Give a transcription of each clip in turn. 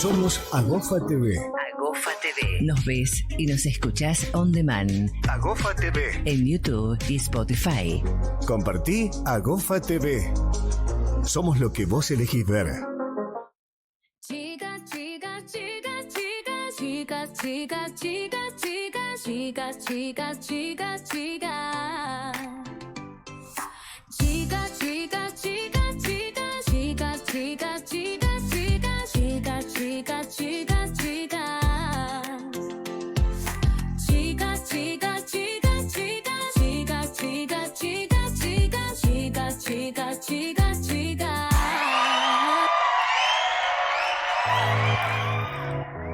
Somos Agofa TV. Agofa TV. Nos ves y nos escuchás on demand. Agofa TV. En YouTube y Spotify. Compartí Agofa TV. Somos lo que vos elegís ver. Chicas, chicas, chicas, chicas, chicas, chicas, chicas, chicas, chicas, chicas, chicas, chicas. Chicas, chicas, chicas, chicas, chicas, chicas, chicas, chicas, chicas, chicas, chicas, chicas. Chicas, chicas, chicas, chicas, chicas, chicas, chicas, chicas, chicas, chicas, chicas, chicas.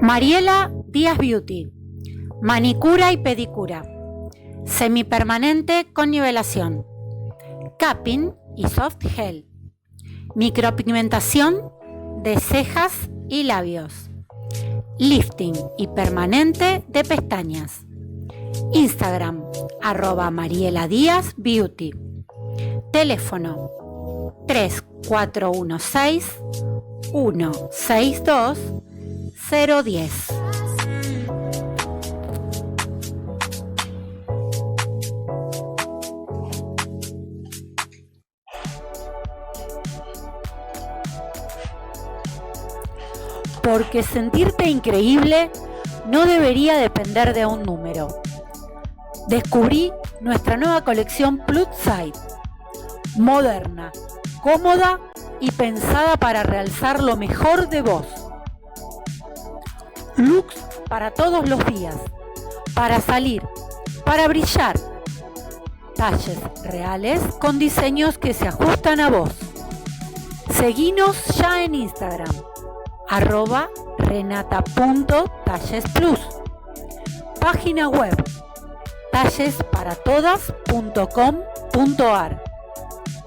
Mariela Díaz Beauty, manicura y pedicura, semipermanente con nivelación, capping y soft gel, micropigmentación de cejas y labios, lifting y permanente de pestañas. Instagram, @Mariela Díaz Beauty. Teléfono 3416 162 010. Porque sentirte increíble no debería depender de un número. Descubrí nuestra nueva colección Plus Size, moderna, cómoda y pensada para realzar lo mejor de vos. Looks para todos los días, para salir, para brillar. Talles reales con diseños que se ajustan a vos. Seguinos ya en Instagram, @renata.tallesplus. Página web, tallesparatodas.com.ar.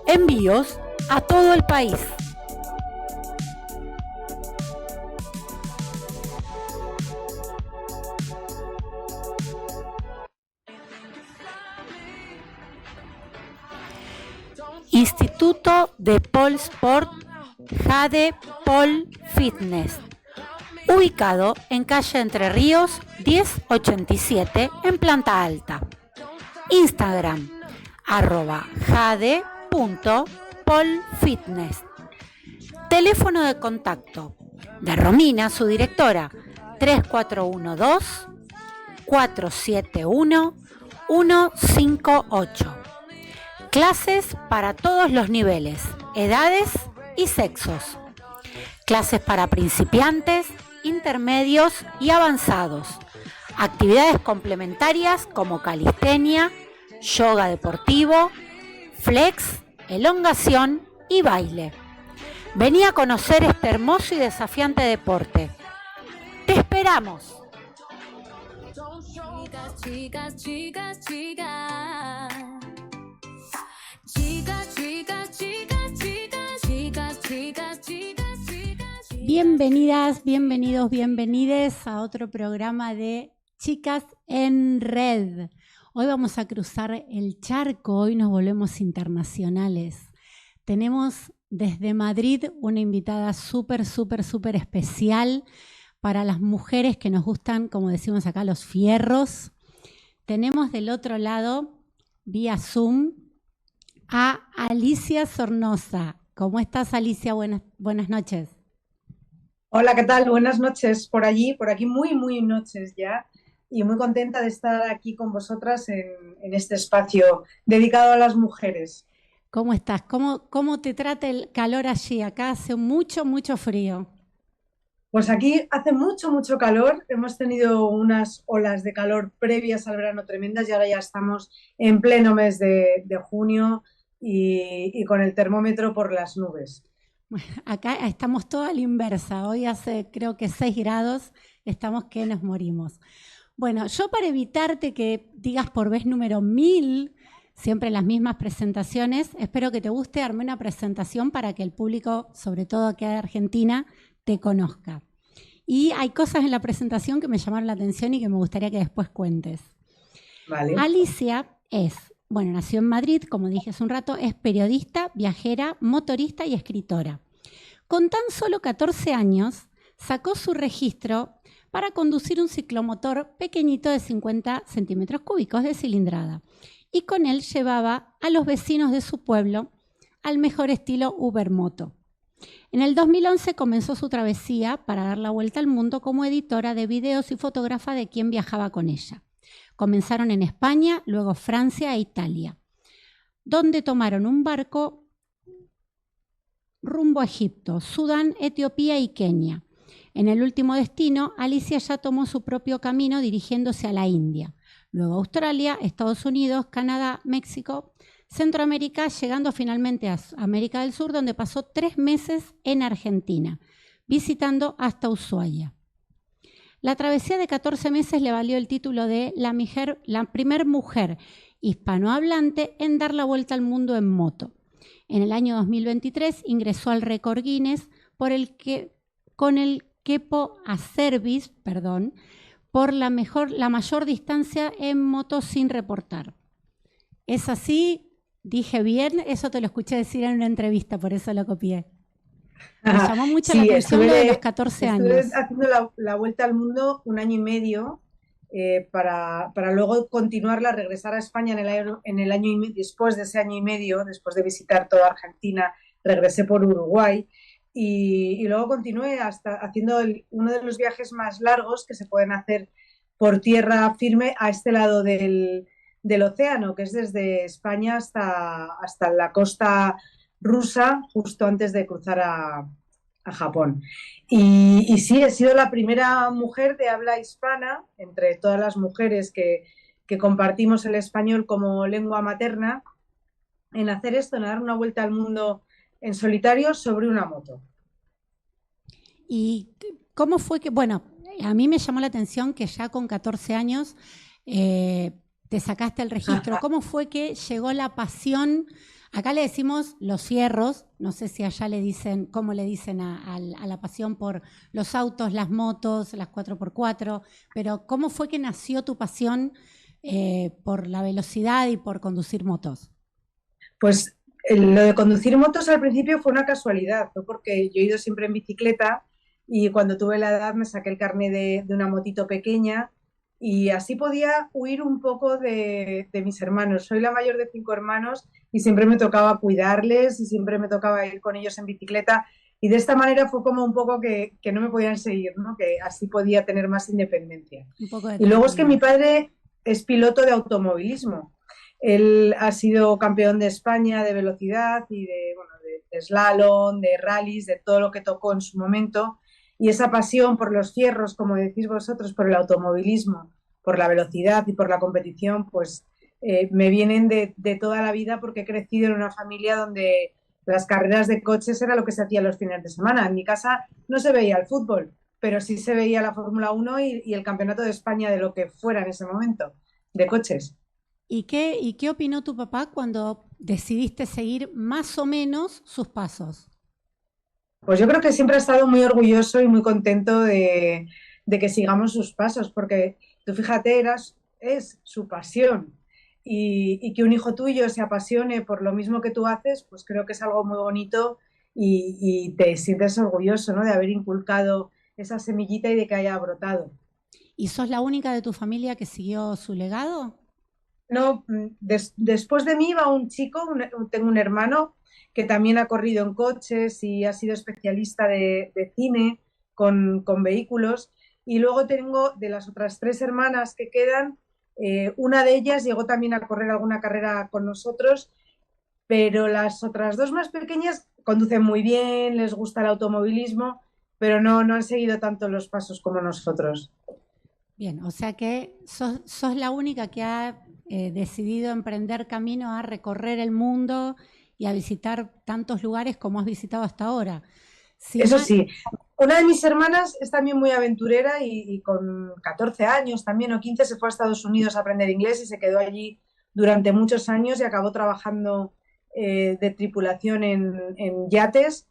Envíos a todo el país. Instituto de Pole Sport Jade Pole Fitness, ubicado en calle Entre Ríos 1087 en planta alta. Instagram, @jade.polefitness. Teléfono de contacto de Romina, su directora, 3412 471 158. Clases para todos los niveles, edades y sexos. Clases para principiantes, intermedios y avanzados. Actividades complementarias como calistenia, yoga deportivo, flex, elongación y baile. Vení a conocer este hermoso y desafiante deporte. ¡Te esperamos! Chicas, chicas, chicas, chicas. Chicas, chicas, chicas, chicas, chicas, chicas, chicas, chicas. Bienvenidas, bienvenidos, bienvenides a otro programa de Chicas en Red. Hoy vamos a cruzar el charco, hoy nos volvemos internacionales. Tenemos desde Madrid una invitada súper especial para las mujeres que nos gustan, como decimos acá, los fierros. Tenemos del otro lado, vía Zoom, a Alicia Sornosa. ¿Cómo estás, Alicia? Buenas noches. Hola, ¿qué tal? Buenas noches por allí, por aquí muy noches ya, y muy contenta de estar aquí con vosotras en este espacio dedicado a las mujeres. ¿Cómo estás? ¿Cómo te trata el calor allí? Acá hace mucho frío. Pues aquí hace mucho calor, hemos tenido unas olas de calor previas al verano tremendas y ahora ya estamos en pleno mes de junio y con el termómetro por las nubes. Acá estamos todo a la inversa, hoy hace creo que 6 grados, estamos que nos morimos. Bueno, yo para evitarte que digas por vez número 1000, siempre las mismas presentaciones, espero que te guste, armé una presentación para que el público, sobre todo aquí de Argentina, te conozca. Y hay cosas en la presentación que me llamaron la atención y que me gustaría que después cuentes. Vale. Alicia nació en Madrid, como dije hace un rato, es periodista, viajera, motorista y escritora. Con tan solo 14 años sacó su registro para conducir un ciclomotor pequeñito de 50 centímetros cúbicos de cilindrada. Y con él llevaba a los vecinos de su pueblo al mejor estilo Ubermoto. En el 2011 comenzó su travesía para dar la vuelta al mundo como editora de videos y fotógrafa de quien viajaba con ella. Comenzaron en España, luego Francia e Italia, donde tomaron un barco rumbo a Egipto, Sudán, Etiopía y Kenia. En el último destino, Alicia ya tomó su propio camino dirigiéndose a la India, luego Australia, Estados Unidos, Canadá, México, Centroamérica, llegando finalmente a América del Sur, donde pasó 3 meses en Argentina, visitando hasta Ushuaia. La travesía de 14 meses le valió el título de la primer mujer hispanohablante en dar la vuelta al mundo en moto. En el año 2023 ingresó al récord Guinness con el Kepo Acervis, por la mayor distancia en moto sin reportar. ¿Es así? ¿Dije bien? Eso te lo escuché decir en una entrevista, por eso lo copié. Me llamó mucho la atención lo de los 14 años. Estuve haciendo la vuelta al mundo 1 año y medio para luego continuarla, regresar a España después de ese año y medio, después de visitar toda Argentina, regresé por Uruguay y luego continué hasta haciendo uno de los viajes más largos que se pueden hacer por tierra firme a este lado del océano, que es desde España hasta la costa rusa, justo antes de cruzar a Japón. Y sí, he sido la primera mujer de habla hispana, entre todas las mujeres que compartimos el español como lengua materna, en hacer esto, en dar una vuelta al mundo en solitario sobre una moto. ¿Y cómo fue que, bueno, a mí me llamó la atención que ya con 14 años te sacaste el registro? ¿Cómo fue que llegó la pasión? Acá le decimos los fierros, no sé si allá le dicen, cómo le dicen a la pasión por los autos, las motos, las 4x4, pero ¿cómo fue que nació tu pasión por la velocidad y por conducir motos? Pues lo de conducir motos al principio fue una casualidad, fue porque yo he ido siempre en bicicleta y cuando tuve la edad me saqué el carné de una motito pequeña y así podía huir un poco de mis hermanos. Soy la mayor de 5 hermanos y siempre me tocaba cuidarles y siempre me tocaba ir con ellos en bicicleta y de esta manera fue como un poco que no me podían seguir, ¿no? Que así podía tener más independencia. Y luego es que mi padre es piloto de automovilismo. Él ha sido campeón de España de velocidad y de slalom, de rallies, de todo lo que tocó en su momento. Y esa pasión por los fierros, como decís vosotros, por el automovilismo, por la velocidad y por la competición, pues me vienen de toda la vida porque he crecido en una familia donde las carreras de coches era lo que se hacía los fines de semana. En mi casa no se veía el fútbol, pero sí se veía la Fórmula 1 y el Campeonato de España de lo que fuera en ese momento, de coches. ¿Y qué opinó tu papá cuando decidiste seguir más o menos sus pasos? Pues yo creo que siempre ha estado muy orgulloso y muy contento de que sigamos sus pasos, porque tú fíjate, es su pasión y que un hijo tuyo se apasione por lo mismo que tú haces, pues creo que es algo muy bonito y te sientes orgulloso, ¿no? De haber inculcado esa semillita y de que haya brotado. ¿Y sos la única de tu familia que siguió su legado? No, después de mí va un chico, tengo un hermano que también ha corrido en coches y ha sido especialista de cine con vehículos. Y luego tengo de las otras 3 hermanas que quedan, una de ellas llegó también a correr alguna carrera con nosotros, pero las otras 2 más pequeñas conducen muy bien, les gusta el automovilismo, pero no han seguido tanto los pasos como nosotros. Bien, o sea que sos la única que ha decidido emprender camino a recorrer el mundo y a visitar tantos lugares como has visitado hasta ahora. Eso sí, una de mis hermanas es también muy aventurera y con 14 años también o 15 se fue a Estados Unidos a aprender inglés y se quedó allí durante muchos años y acabó trabajando de tripulación en yates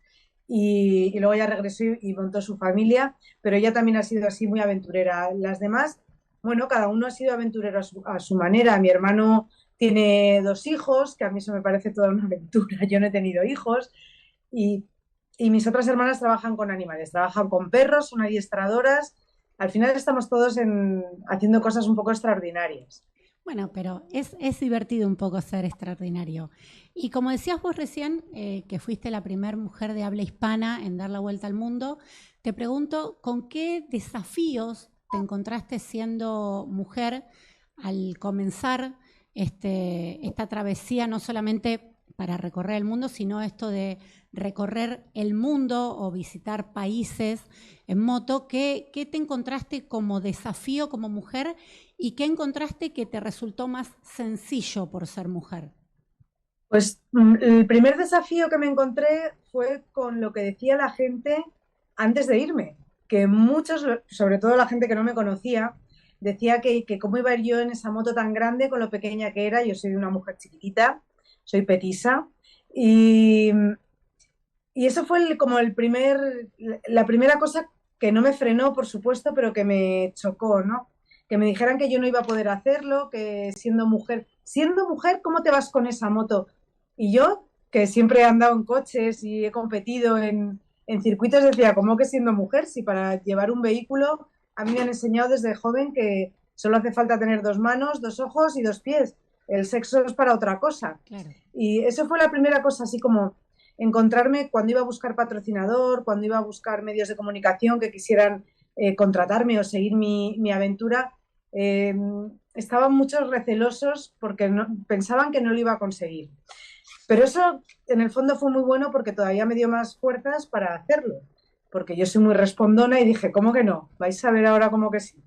y luego ya regresó y montó su familia, pero ella también ha sido así muy aventurera. Las demás, bueno, cada uno ha sido aventurero a su manera. Mi hermano tiene 2 hijos, que a mí eso me parece toda una aventura. Yo no he tenido hijos y y mis otras hermanas trabajan con animales, trabajan con perros, son adiestradoras. Al final estamos todos haciendo cosas un poco extraordinarias. Bueno, pero es divertido un poco ser extraordinario. Y como decías vos recién, que fuiste la primera mujer de habla hispana en dar la vuelta al mundo, te pregunto, ¿con qué desafíos te encontraste siendo mujer al comenzar esta travesía, no solamente para recorrer el mundo, sino esto de recorrer el mundo o visitar países en moto? ¿Qué te encontraste como desafío como mujer y qué encontraste que te resultó más sencillo por ser mujer? Pues el primer desafío que me encontré fue con lo que decía la gente antes de irme, que muchos, sobre todo la gente que no me conocía, decía que cómo iba a ir yo en esa moto tan grande con lo pequeña que era. Yo soy una mujer chiquitita, soy petisa, y eso fue como la primera cosa que no me frenó, por supuesto, pero que me chocó, ¿no? Que me dijeran que yo no iba a poder hacerlo, que siendo mujer, ¿cómo te vas con esa moto? Y yo, que siempre he andado en coches y he competido en circuitos, decía, ¿cómo que siendo mujer? Si para llevar un vehículo a mí me han enseñado desde joven que solo hace falta tener 2 manos, 2 ojos y 2 pies. El sexo es para otra cosa. Claro. Y eso fue la primera cosa, así como encontrarme cuando iba a buscar patrocinador, cuando iba a buscar medios de comunicación que quisieran contratarme o seguir mi aventura. Estaban muchos recelosos porque pensaban que no lo iba a conseguir. Pero eso en el fondo fue muy bueno porque todavía me dio más fuerzas para hacerlo, porque yo soy muy respondona y dije, ¿cómo que no? Vais a ver ahora cómo que sí.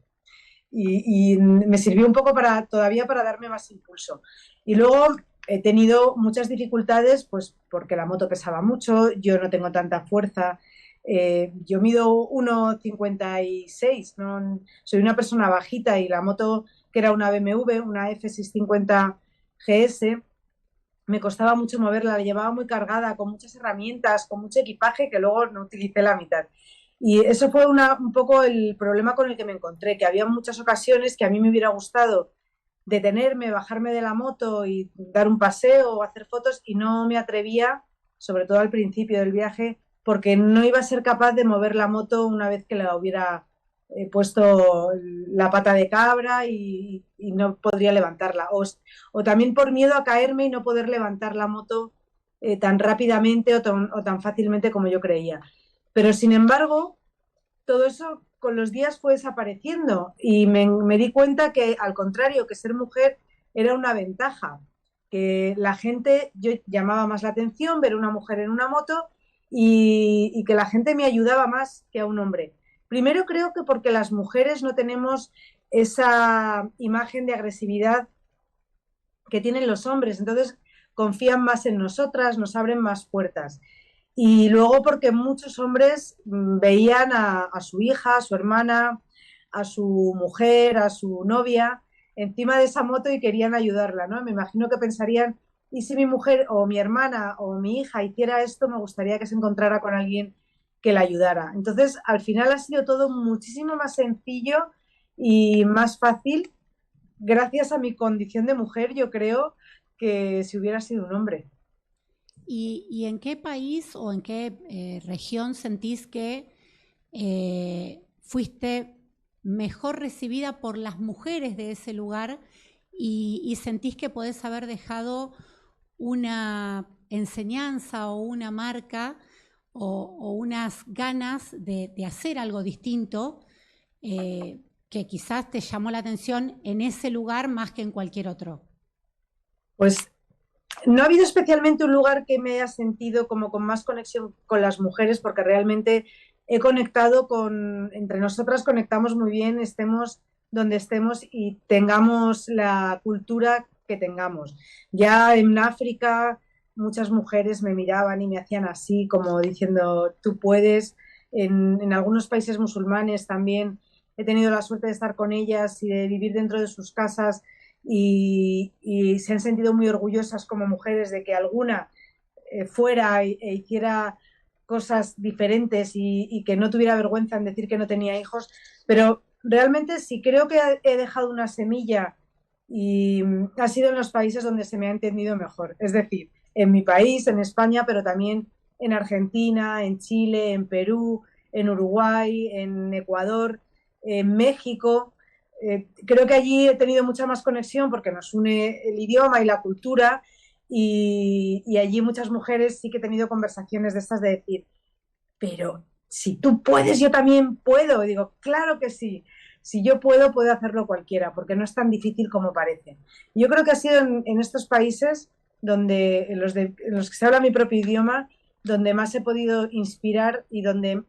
Y me sirvió un poco todavía para darme más impulso. Y luego he tenido muchas dificultades, pues porque la moto pesaba mucho, yo no tengo tanta fuerza. Yo mido 1,56, ¿no? Soy una persona bajita y la moto, que era una BMW, una F650 GS, me costaba mucho moverla, la llevaba muy cargada, con muchas herramientas, con mucho equipaje que luego no utilicé la mitad. Y eso fue un poco el problema con el que me encontré, que había muchas ocasiones que a mí me hubiera gustado detenerme, bajarme de la moto y dar un paseo o hacer fotos, y no me atrevía, sobre todo al principio del viaje, porque no iba a ser capaz de mover la moto una vez que la hubiera puesto la pata de cabra y no podría levantarla. O también por miedo a caerme y no poder levantar la moto tan rápidamente o tan fácilmente como yo creía. Pero sin embargo, todo eso con los días fue desapareciendo y me di cuenta que, al contrario, que ser mujer era una ventaja, que la gente, yo llamaba más la atención ver una mujer en una moto y que la gente me ayudaba más que a un hombre. Primero creo que porque las mujeres no tenemos esa imagen de agresividad que tienen los hombres, entonces confían más en nosotras, nos abren más puertas. Y luego porque muchos hombres veían a su hija, a su hermana, a su mujer, a su novia encima de esa moto y querían ayudarla, ¿no? Me imagino que pensarían, ¿y si mi mujer o mi hermana o mi hija hiciera esto? Me gustaría que se encontrara con alguien que la ayudara. Entonces, al final ha sido todo muchísimo más sencillo y más fácil gracias a mi condición de mujer, yo creo, que si hubiera sido un hombre. ¿Y en qué país o en qué región sentís que fuiste mejor recibida por las mujeres de ese lugar y sentís que podés haber dejado una enseñanza o una marca o unas ganas de hacer algo distinto que quizás te llamó la atención en ese lugar más que en cualquier otro? Pues no ha habido especialmente un lugar que me haya sentido como con más conexión con las mujeres, porque realmente he conectado entre nosotras conectamos muy bien, estemos donde estemos y tengamos la cultura que tengamos. Ya en África muchas mujeres me miraban y me hacían así, como diciendo, tú puedes. En algunos países musulmanes también he tenido la suerte de estar con ellas y de vivir dentro de sus casas y se han sentido muy orgullosas como mujeres de que alguna fuera e hiciera cosas diferentes y que no tuviera vergüenza en decir que no tenía hijos. Pero realmente sí creo que he dejado una semilla y ha sido en los países donde se me ha entendido mejor. Es decir, en mi país, en España, pero también en Argentina, en Chile, en Perú, en Uruguay, en Ecuador, en México. Creo que allí he tenido mucha más conexión porque nos une el idioma y la cultura y allí muchas mujeres sí que he tenido conversaciones de estas de decir, pero si tú puedes, yo también puedo. Y digo, claro que sí. Si yo puedo, puede hacerlo cualquiera, porque no es tan difícil como parece. Yo creo que ha sido en estos países donde, en los que se habla mi propio idioma, donde más he podido inspirar y donde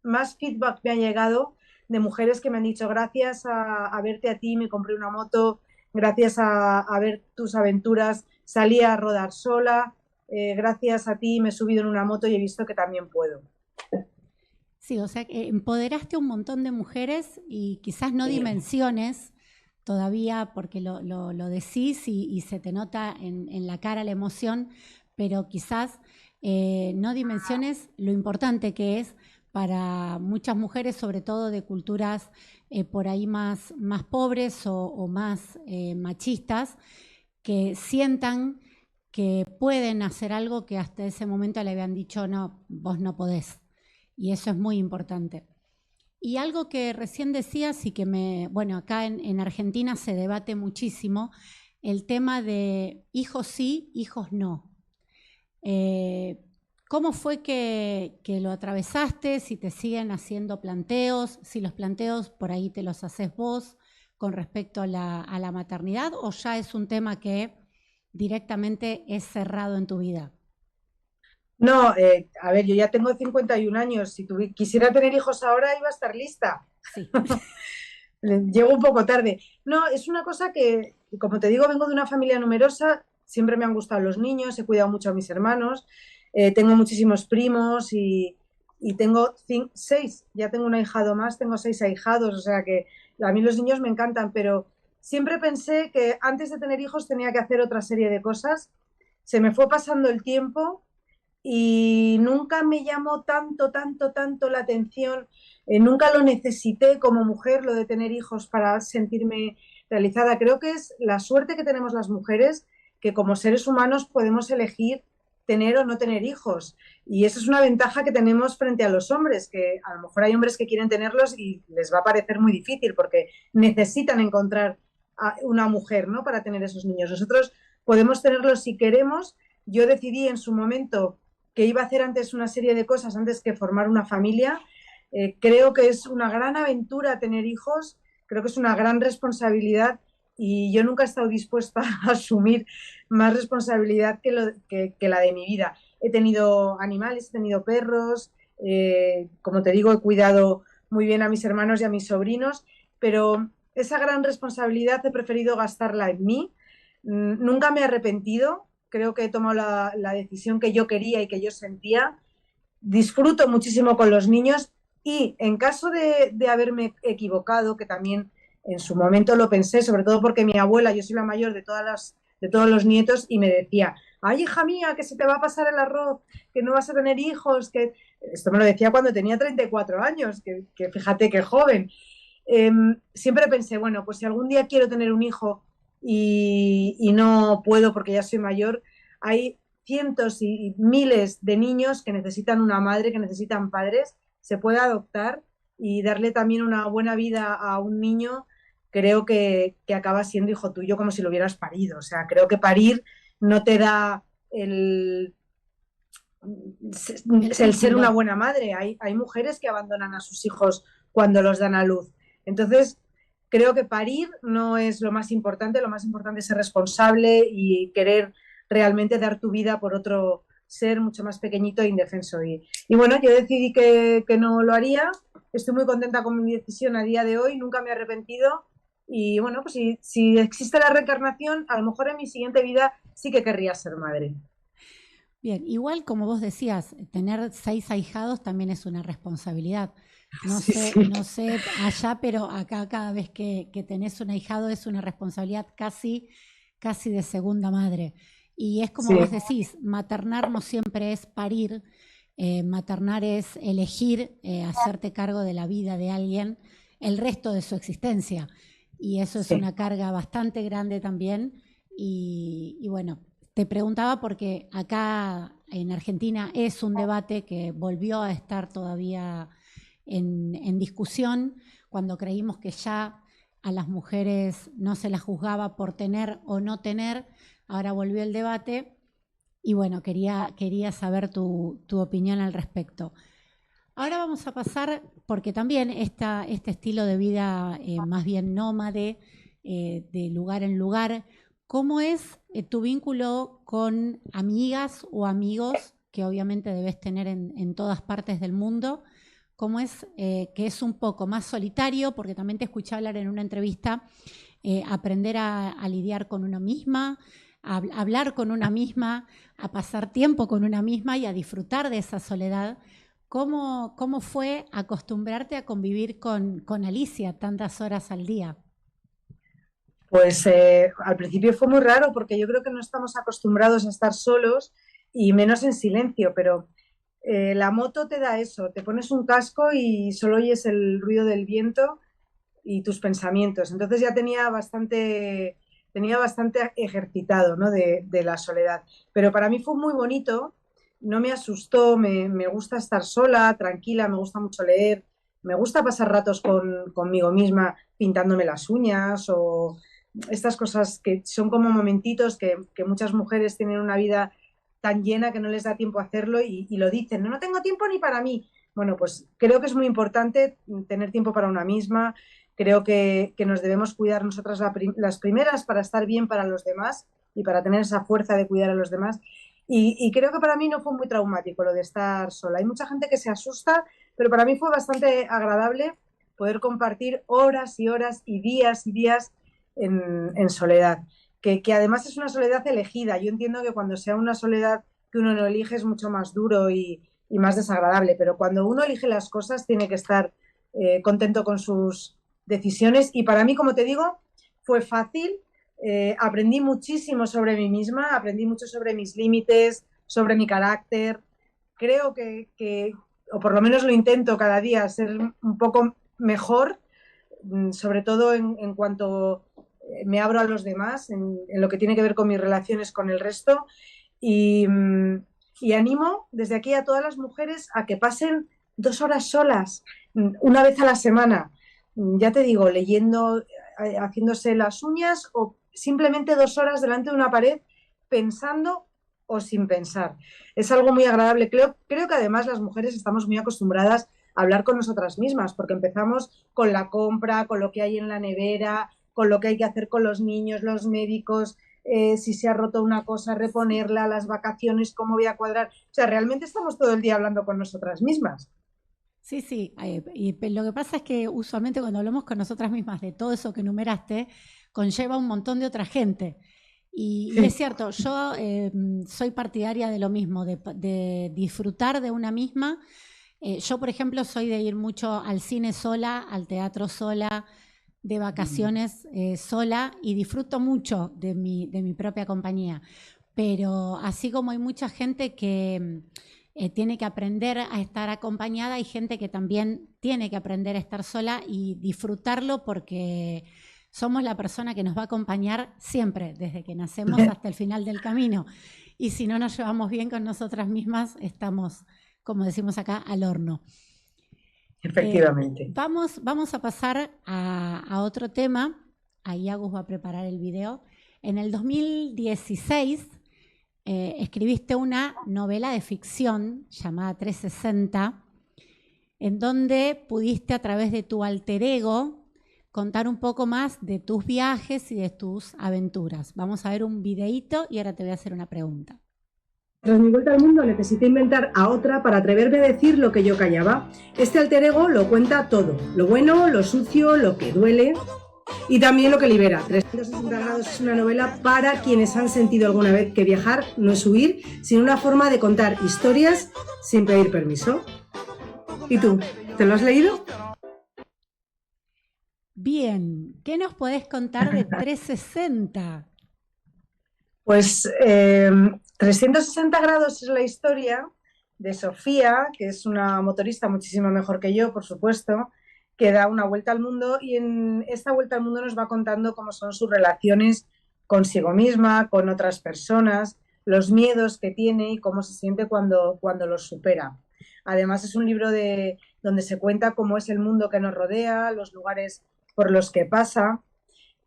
más feedback me ha llegado de mujeres que me han dicho gracias a verte a ti me compré una moto, gracias a ver tus aventuras salí a rodar sola, gracias a ti me he subido en una moto y he visto que también puedo. Sí, o sea, que empoderaste a un montón de mujeres y quizás no dimensiones todavía, porque lo decís y se te nota en la cara la emoción, pero quizás no dimensiones lo importante que es para muchas mujeres, sobre todo de culturas por ahí más pobres o más machistas, que sientan que pueden hacer algo que hasta ese momento le habían dicho, no, vos no podés. Y eso es muy importante. Y algo que recién decías y que bueno, acá en Argentina se debate muchísimo, el tema de hijos sí, hijos no. ¿Cómo fue que lo atravesaste? Si te siguen haciendo planteos, si los planteos por ahí te los haces vos con respecto a la maternidad, o ya es un tema que directamente es cerrado en tu vida. No, a ver, yo ya tengo 51 años. Si quisiera tener hijos ahora, iba a estar lista. Sí. Llego un poco tarde. No, es una cosa que, como te digo, vengo de una familia numerosa. Siempre me han gustado los niños, he cuidado mucho a mis hermanos. Tengo muchísimos primos y tengo 6. Ya tengo un ahijado más, tengo 6 ahijados. O sea que a mí los niños me encantan, pero siempre pensé que antes de tener hijos tenía que hacer otra serie de cosas. Se me fue pasando el tiempo y nunca me llamó tanto la atención, nunca lo necesité como mujer, lo de tener hijos para sentirme realizada. Creo que es la suerte que tenemos las mujeres, que como seres humanos podemos elegir tener o no tener hijos. Y eso es una ventaja que tenemos frente a los hombres, que a lo mejor hay hombres que quieren tenerlos y les va a parecer muy difícil porque necesitan encontrar a una mujer, ¿no?, para tener esos niños. Nosotros podemos tenerlos si queremos. Yo decidí en su momento que iba a hacer antes una serie de cosas antes que formar una familia. Creo que es una gran aventura tener hijos, creo que es una gran responsabilidad y yo nunca he estado dispuesta a asumir más responsabilidad que la de mi vida. He tenido animales, he tenido perros, como te digo, he cuidado muy bien a mis hermanos y a mis sobrinos, pero esa gran responsabilidad he preferido gastarla en mí. Nunca me he arrepentido. Creo que he tomado la decisión que yo quería y que yo sentía. Disfruto muchísimo con los niños y en caso de haberme equivocado, que también en su momento lo pensé, sobre todo porque mi abuela, yo soy la mayor de todos los nietos, y me decía, ay, hija mía, que se te va a pasar el arroz, que no vas a tener hijos, que esto me lo decía cuando tenía 34 años, que fíjate qué joven. Siempre pensé, bueno, pues si algún día quiero tener un hijo y no puedo porque ya soy mayor, hay cientos y miles de niños que necesitan una madre, que necesitan padres, se puede adoptar y darle también una buena vida a un niño. Creo que acaba siendo hijo tuyo como si lo hubieras parido. O sea, creo que parir no te da el ser una buena madre. Hay mujeres que abandonan a sus hijos cuando los dan a luz. Entonces, creo que parir no es lo más importante es ser responsable y querer realmente dar tu vida por otro ser mucho más pequeñito e indefenso. Y bueno, yo decidí que no lo haría. Estoy muy contenta con mi decisión a día de hoy, nunca me he arrepentido. Y bueno, pues si existe la reencarnación, a lo mejor en mi siguiente vida sí que querría ser madre. Bien, igual como vos decías, tener 6 ahijados también es una responsabilidad. No Sí, sé, sí. no sé allá, pero acá cada vez que tenés un ahijado es una responsabilidad casi de segunda madre. Y es como Sí. vos decís, maternar no siempre es parir, maternar es elegir hacerte cargo de la vida de alguien el resto de su existencia. Y eso es Sí. una carga bastante grande también. Y bueno, te preguntaba porque acá en Argentina es un debate que volvió a estar todavía en discusión, cuando creímos que ya a las mujeres no se las juzgaba por tener o no tener, ahora volvió el debate y bueno, quería saber tu opinión al respecto. Ahora vamos a pasar, porque también este estilo de vida más bien nómade, de lugar en lugar, ¿cómo es tu vínculo con amigas o amigos que obviamente debes tener en todas partes del mundo? ¿Cómo es que es un poco más solitario? Porque también te escuché hablar en una entrevista, aprender a lidiar con una misma, a hablar con una misma, a pasar tiempo con una misma y a disfrutar de esa soledad. ¿Cómo fue acostumbrarte a convivir con Alicia tantas horas al día? Pues al principio fue muy raro porque yo creo que no estamos acostumbrados a estar solos y menos en silencio, pero la moto te da eso, te pones un casco y solo oyes el ruido del viento y tus pensamientos. Entonces ya tenía bastante ejercitado, ¿no? de la soledad. Pero para mí fue muy bonito, no me asustó, me gusta estar sola, tranquila, me gusta mucho leer, me gusta pasar ratos conmigo misma pintándome las uñas o estas cosas que son como momentitos que muchas mujeres tienen una vida tan llena que no les da tiempo a hacerlo y lo dicen, no tengo tiempo ni para mí. Bueno, pues creo que es muy importante tener tiempo para una misma, creo que nos debemos cuidar nosotras las primeras para estar bien para los demás y para tener esa fuerza de cuidar a los demás. Y creo que para mí no fue muy traumático lo de estar sola. Hay mucha gente que se asusta, pero para mí fue bastante agradable poder compartir horas y horas y días en soledad. Que además es una soledad elegida. Yo entiendo que cuando sea una soledad que uno no elige es mucho más duro y más desagradable, pero cuando uno elige las cosas tiene que estar contento con sus decisiones y para mí, como te digo, fue fácil. Aprendí muchísimo sobre mí misma, aprendí mucho sobre mis límites, sobre mi carácter. Creo que o por lo menos lo intento cada día, ser un poco mejor, sobre todo en cuanto me abro a los demás, en lo que tiene que ver con mis relaciones con el resto. Y animo desde aquí a todas las mujeres a que pasen 2 horas solas, una vez a la semana. Ya te digo, leyendo, haciéndose las uñas o simplemente 2 horas delante de una pared pensando o sin pensar. Es algo muy agradable. Creo que además las mujeres estamos muy acostumbradas a hablar con nosotras mismas porque empezamos con la compra, con lo que hay en la nevera, con lo que hay que hacer con los niños, los médicos, si se ha roto una cosa, reponerla, las vacaciones, cómo voy a cuadrar. O sea, realmente estamos todo el día hablando con nosotras mismas. Sí, sí. Y lo que pasa es que usualmente cuando hablamos con nosotras mismas de todo eso que enumeraste, conlleva un montón de otra gente. Y es cierto, yo soy partidaria de lo mismo, de disfrutar de una misma. Yo, por ejemplo, soy de ir mucho al cine sola, al teatro sola, de vacaciones sola y disfruto mucho de mi propia compañía. Pero así como hay mucha gente que tiene que aprender a estar acompañada, hay gente que también tiene que aprender a estar sola y disfrutarlo porque somos la persona que nos va a acompañar siempre, desde que nacemos hasta el final del camino. Y si no nos llevamos bien con nosotras mismas, estamos, como decimos acá, al horno. Efectivamente. Vamos a pasar a otro tema. Ahí Agus va a preparar el video. En el 2016 escribiste una novela de ficción llamada 360, en donde pudiste a través de tu alter ego contar un poco más de tus viajes y de tus aventuras. Vamos a ver un videíto y ahora te voy a hacer una pregunta. Tras mi vuelta al mundo necesité inventar a otra para atreverme a decir lo que yo callaba. Este alter ego lo cuenta todo, lo bueno, lo sucio, lo que duele y también lo que libera. 360 grados es una novela para quienes han sentido alguna vez que viajar no es huir, sino una forma de contar historias sin pedir permiso. ¿Y tú? ¿Te lo has leído? Bien, ¿qué nos podés contar de 360? Pues 360 grados es la historia de Sofía, que es una motorista muchísimo mejor que yo, por supuesto, que da una vuelta al mundo y en esta vuelta al mundo nos va contando cómo son sus relaciones consigo misma, con otras personas, los miedos que tiene y cómo se siente cuando los supera. Además es un libro donde se cuenta cómo es el mundo que nos rodea, los lugares por los que pasa.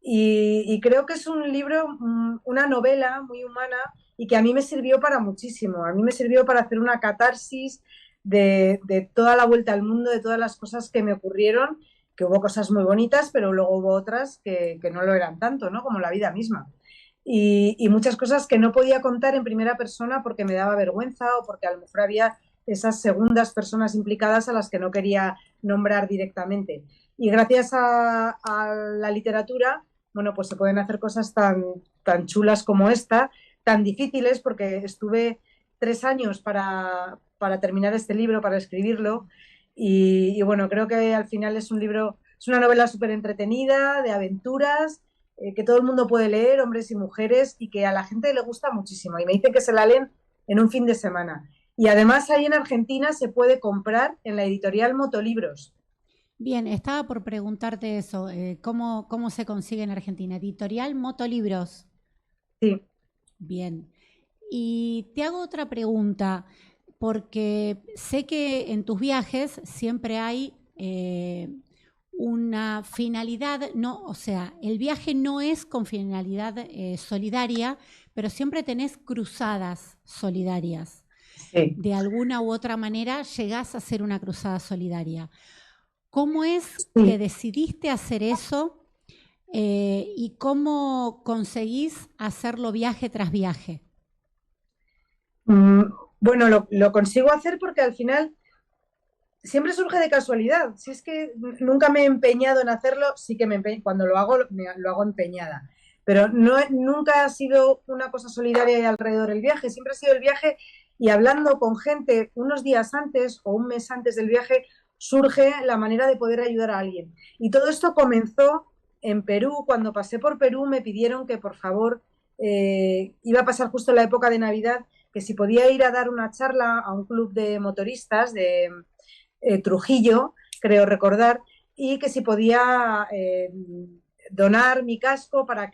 Y creo que es un libro, una novela muy humana y que a mí me sirvió para muchísimo. A mí me sirvió para hacer una catarsis de toda la vuelta al mundo, de todas las cosas que me ocurrieron, que hubo cosas muy bonitas, pero luego hubo otras que no lo eran tanto, ¿no? Como la vida misma. Y muchas cosas que no podía contar en primera persona porque me daba vergüenza o porque a lo mejor había esas segundas personas implicadas a las que no quería nombrar directamente. Y gracias a la literatura, bueno, pues se pueden hacer cosas tan chulas como esta, tan difíciles, porque estuve 3 años para terminar este libro, para escribirlo, y bueno, creo que al final es un libro, es una novela súper entretenida, de aventuras, que todo el mundo puede leer, hombres y mujeres, y que a la gente le gusta muchísimo, y me dicen que se la leen en un fin de semana. Y además ahí en Argentina se puede comprar en la editorial Motolibros. Bien, estaba por preguntarte eso, ¿cómo se consigue en Argentina? Editorial Motolibros. Sí. Bien. Y te hago otra pregunta, porque sé que en tus viajes siempre hay una finalidad, no, o sea, el viaje no es con finalidad solidaria, pero siempre tenés cruzadas solidarias. Sí. De alguna u otra manera llegás a hacer una cruzada solidaria. ¿Cómo es que decidiste hacer eso y cómo conseguís hacerlo viaje tras viaje? Bueno, lo consigo hacer porque al final siempre surge de casualidad. Si es que nunca me he empeñado en hacerlo, sí que cuando lo hago empeñada. Pero nunca ha sido una cosa solidaria y alrededor del viaje. Siempre ha sido el viaje y hablando con gente unos días antes o un mes antes del viaje, surge la manera de poder ayudar a alguien. Y todo esto comenzó en Perú. Cuando pasé por Perú me pidieron que por favor, iba a pasar justo la época de Navidad, que si podía ir a dar una charla a un club de motoristas de Trujillo, creo recordar, y que si podía donar mi casco para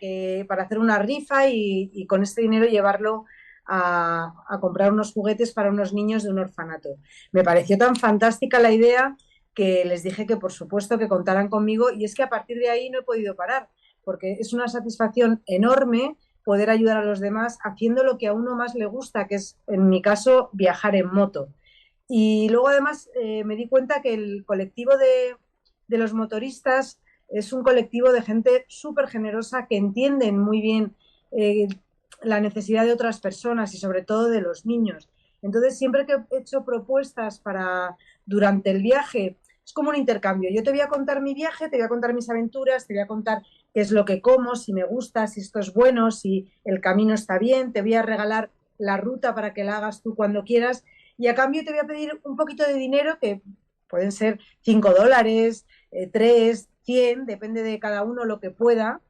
hacer una rifa y con este dinero llevarlo a comprar unos juguetes para unos niños de un orfanato. Me pareció tan fantástica la idea que les dije que por supuesto que contaran conmigo, y es que a partir de ahí no he podido parar, porque es una satisfacción enorme poder ayudar a los demás haciendo lo que a uno más le gusta, que es, en mi caso, viajar en moto. Y luego además me di cuenta que el colectivo de los motoristas es un colectivo de gente súper generosa que entienden muy bien la necesidad de otras personas y sobre todo de los niños. Entonces siempre que he hecho propuestas durante el viaje, es como un intercambio. Yo te voy a contar mi viaje, te voy a contar mis aventuras, te voy a contar qué es lo que como, si me gusta, si esto es bueno, si el camino está bien, te voy a regalar la ruta para que la hagas tú cuando quieras y a cambio te voy a pedir un poquito de dinero que pueden ser $5, 3, 100, depende de cada uno lo que pueda,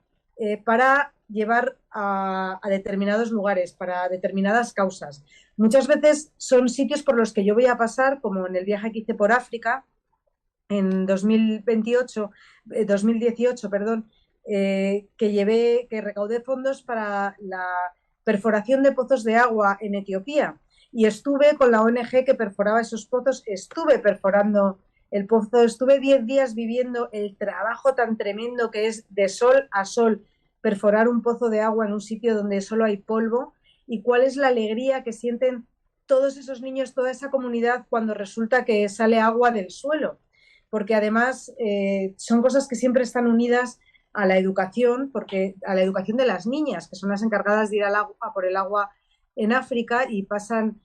para llevar a determinados lugares, para determinadas causas. Muchas veces son sitios por los que yo voy a pasar, como en el viaje que hice por África, en 2018, que recaudé fondos para la perforación de pozos de agua en Etiopía. Y estuve con la ONG que perforaba esos pozos, estuve perforando el pozo, estuve 10 días viviendo el trabajo tan tremendo que es de sol a sol perforar un pozo de agua en un sitio donde solo hay polvo, y cuál es la alegría que sienten todos esos niños, toda esa comunidad cuando resulta que sale agua del suelo, porque además son cosas que siempre están unidas a la educación, porque a la educación de las niñas, que son las encargadas de ir a por el agua en África y pasan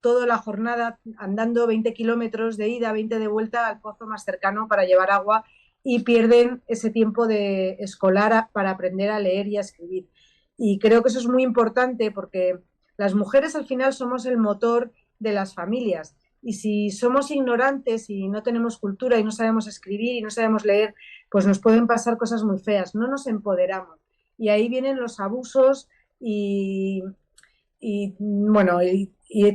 toda la jornada andando 20 kilómetros de ida, 20 de vuelta al pozo más cercano para llevar agua y pierden ese tiempo de escolar para aprender a leer y a escribir. Y creo que eso es muy importante porque las mujeres al final somos el motor de las familias y si somos ignorantes y no tenemos cultura y no sabemos escribir y no sabemos leer, pues nos pueden pasar cosas muy feas, no nos empoderamos. Y ahí vienen los abusos y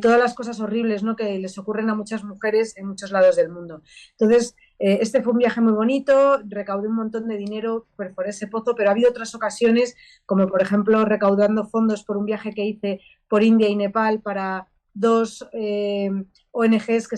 todas las cosas horribles, ¿no?, que les ocurren a muchas mujeres en muchos lados del mundo. Entonces, Este fue un viaje muy bonito, recaudé un montón de dinero por ese pozo, pero ha habido otras ocasiones, como por ejemplo recaudando fondos por un viaje que hice por India y Nepal para dos ONGs que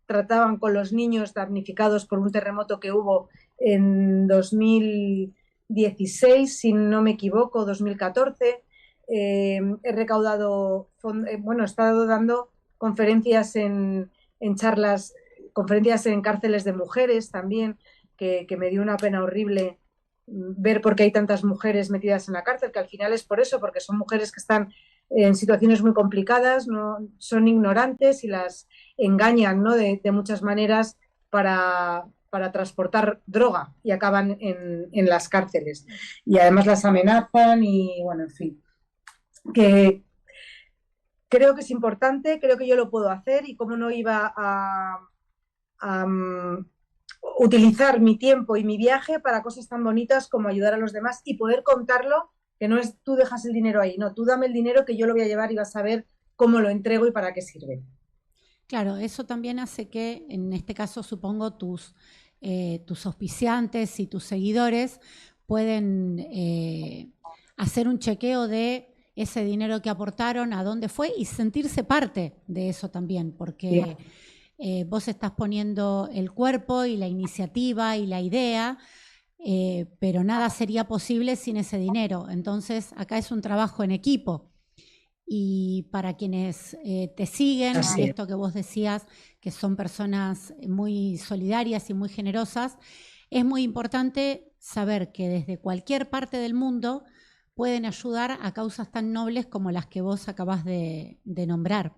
trataban con los niños damnificados por un terremoto que hubo en 2016, si no me equivoco, 2014. He recaudado, he estado dando conferencias en charlas, conferencias en cárceles de mujeres también, que me dio una pena horrible ver por qué hay tantas mujeres metidas en la cárcel, que al final es por eso, porque son mujeres que están en situaciones muy complicadas, ¿no? Son ignorantes y las engañan, ¿no? de muchas maneras para transportar droga y acaban en las cárceles. Y además las amenazan y, bueno, en fin. Que creo que es importante, creo que yo lo puedo hacer y cómo no iba a utilizar mi tiempo y mi viaje para cosas tan bonitas como ayudar a los demás y poder contarlo, que no es tú dejas el dinero ahí, no, tú dame el dinero que yo lo voy a llevar y vas a ver cómo lo entrego y para qué sirve. Claro, eso también hace que, en este caso, supongo, tus auspiciantes y tus seguidores pueden hacer un chequeo de ese dinero que aportaron, a dónde fue y sentirse parte de eso también, porque vos estás poniendo el cuerpo y la iniciativa y la idea, pero nada sería posible sin ese dinero. Entonces, acá es un trabajo en equipo. Y para quienes te siguen, y esto que vos decías, que son personas muy solidarias y muy generosas, es muy importante saber que desde cualquier parte del mundo pueden ayudar a causas tan nobles como las que vos acabás de nombrar.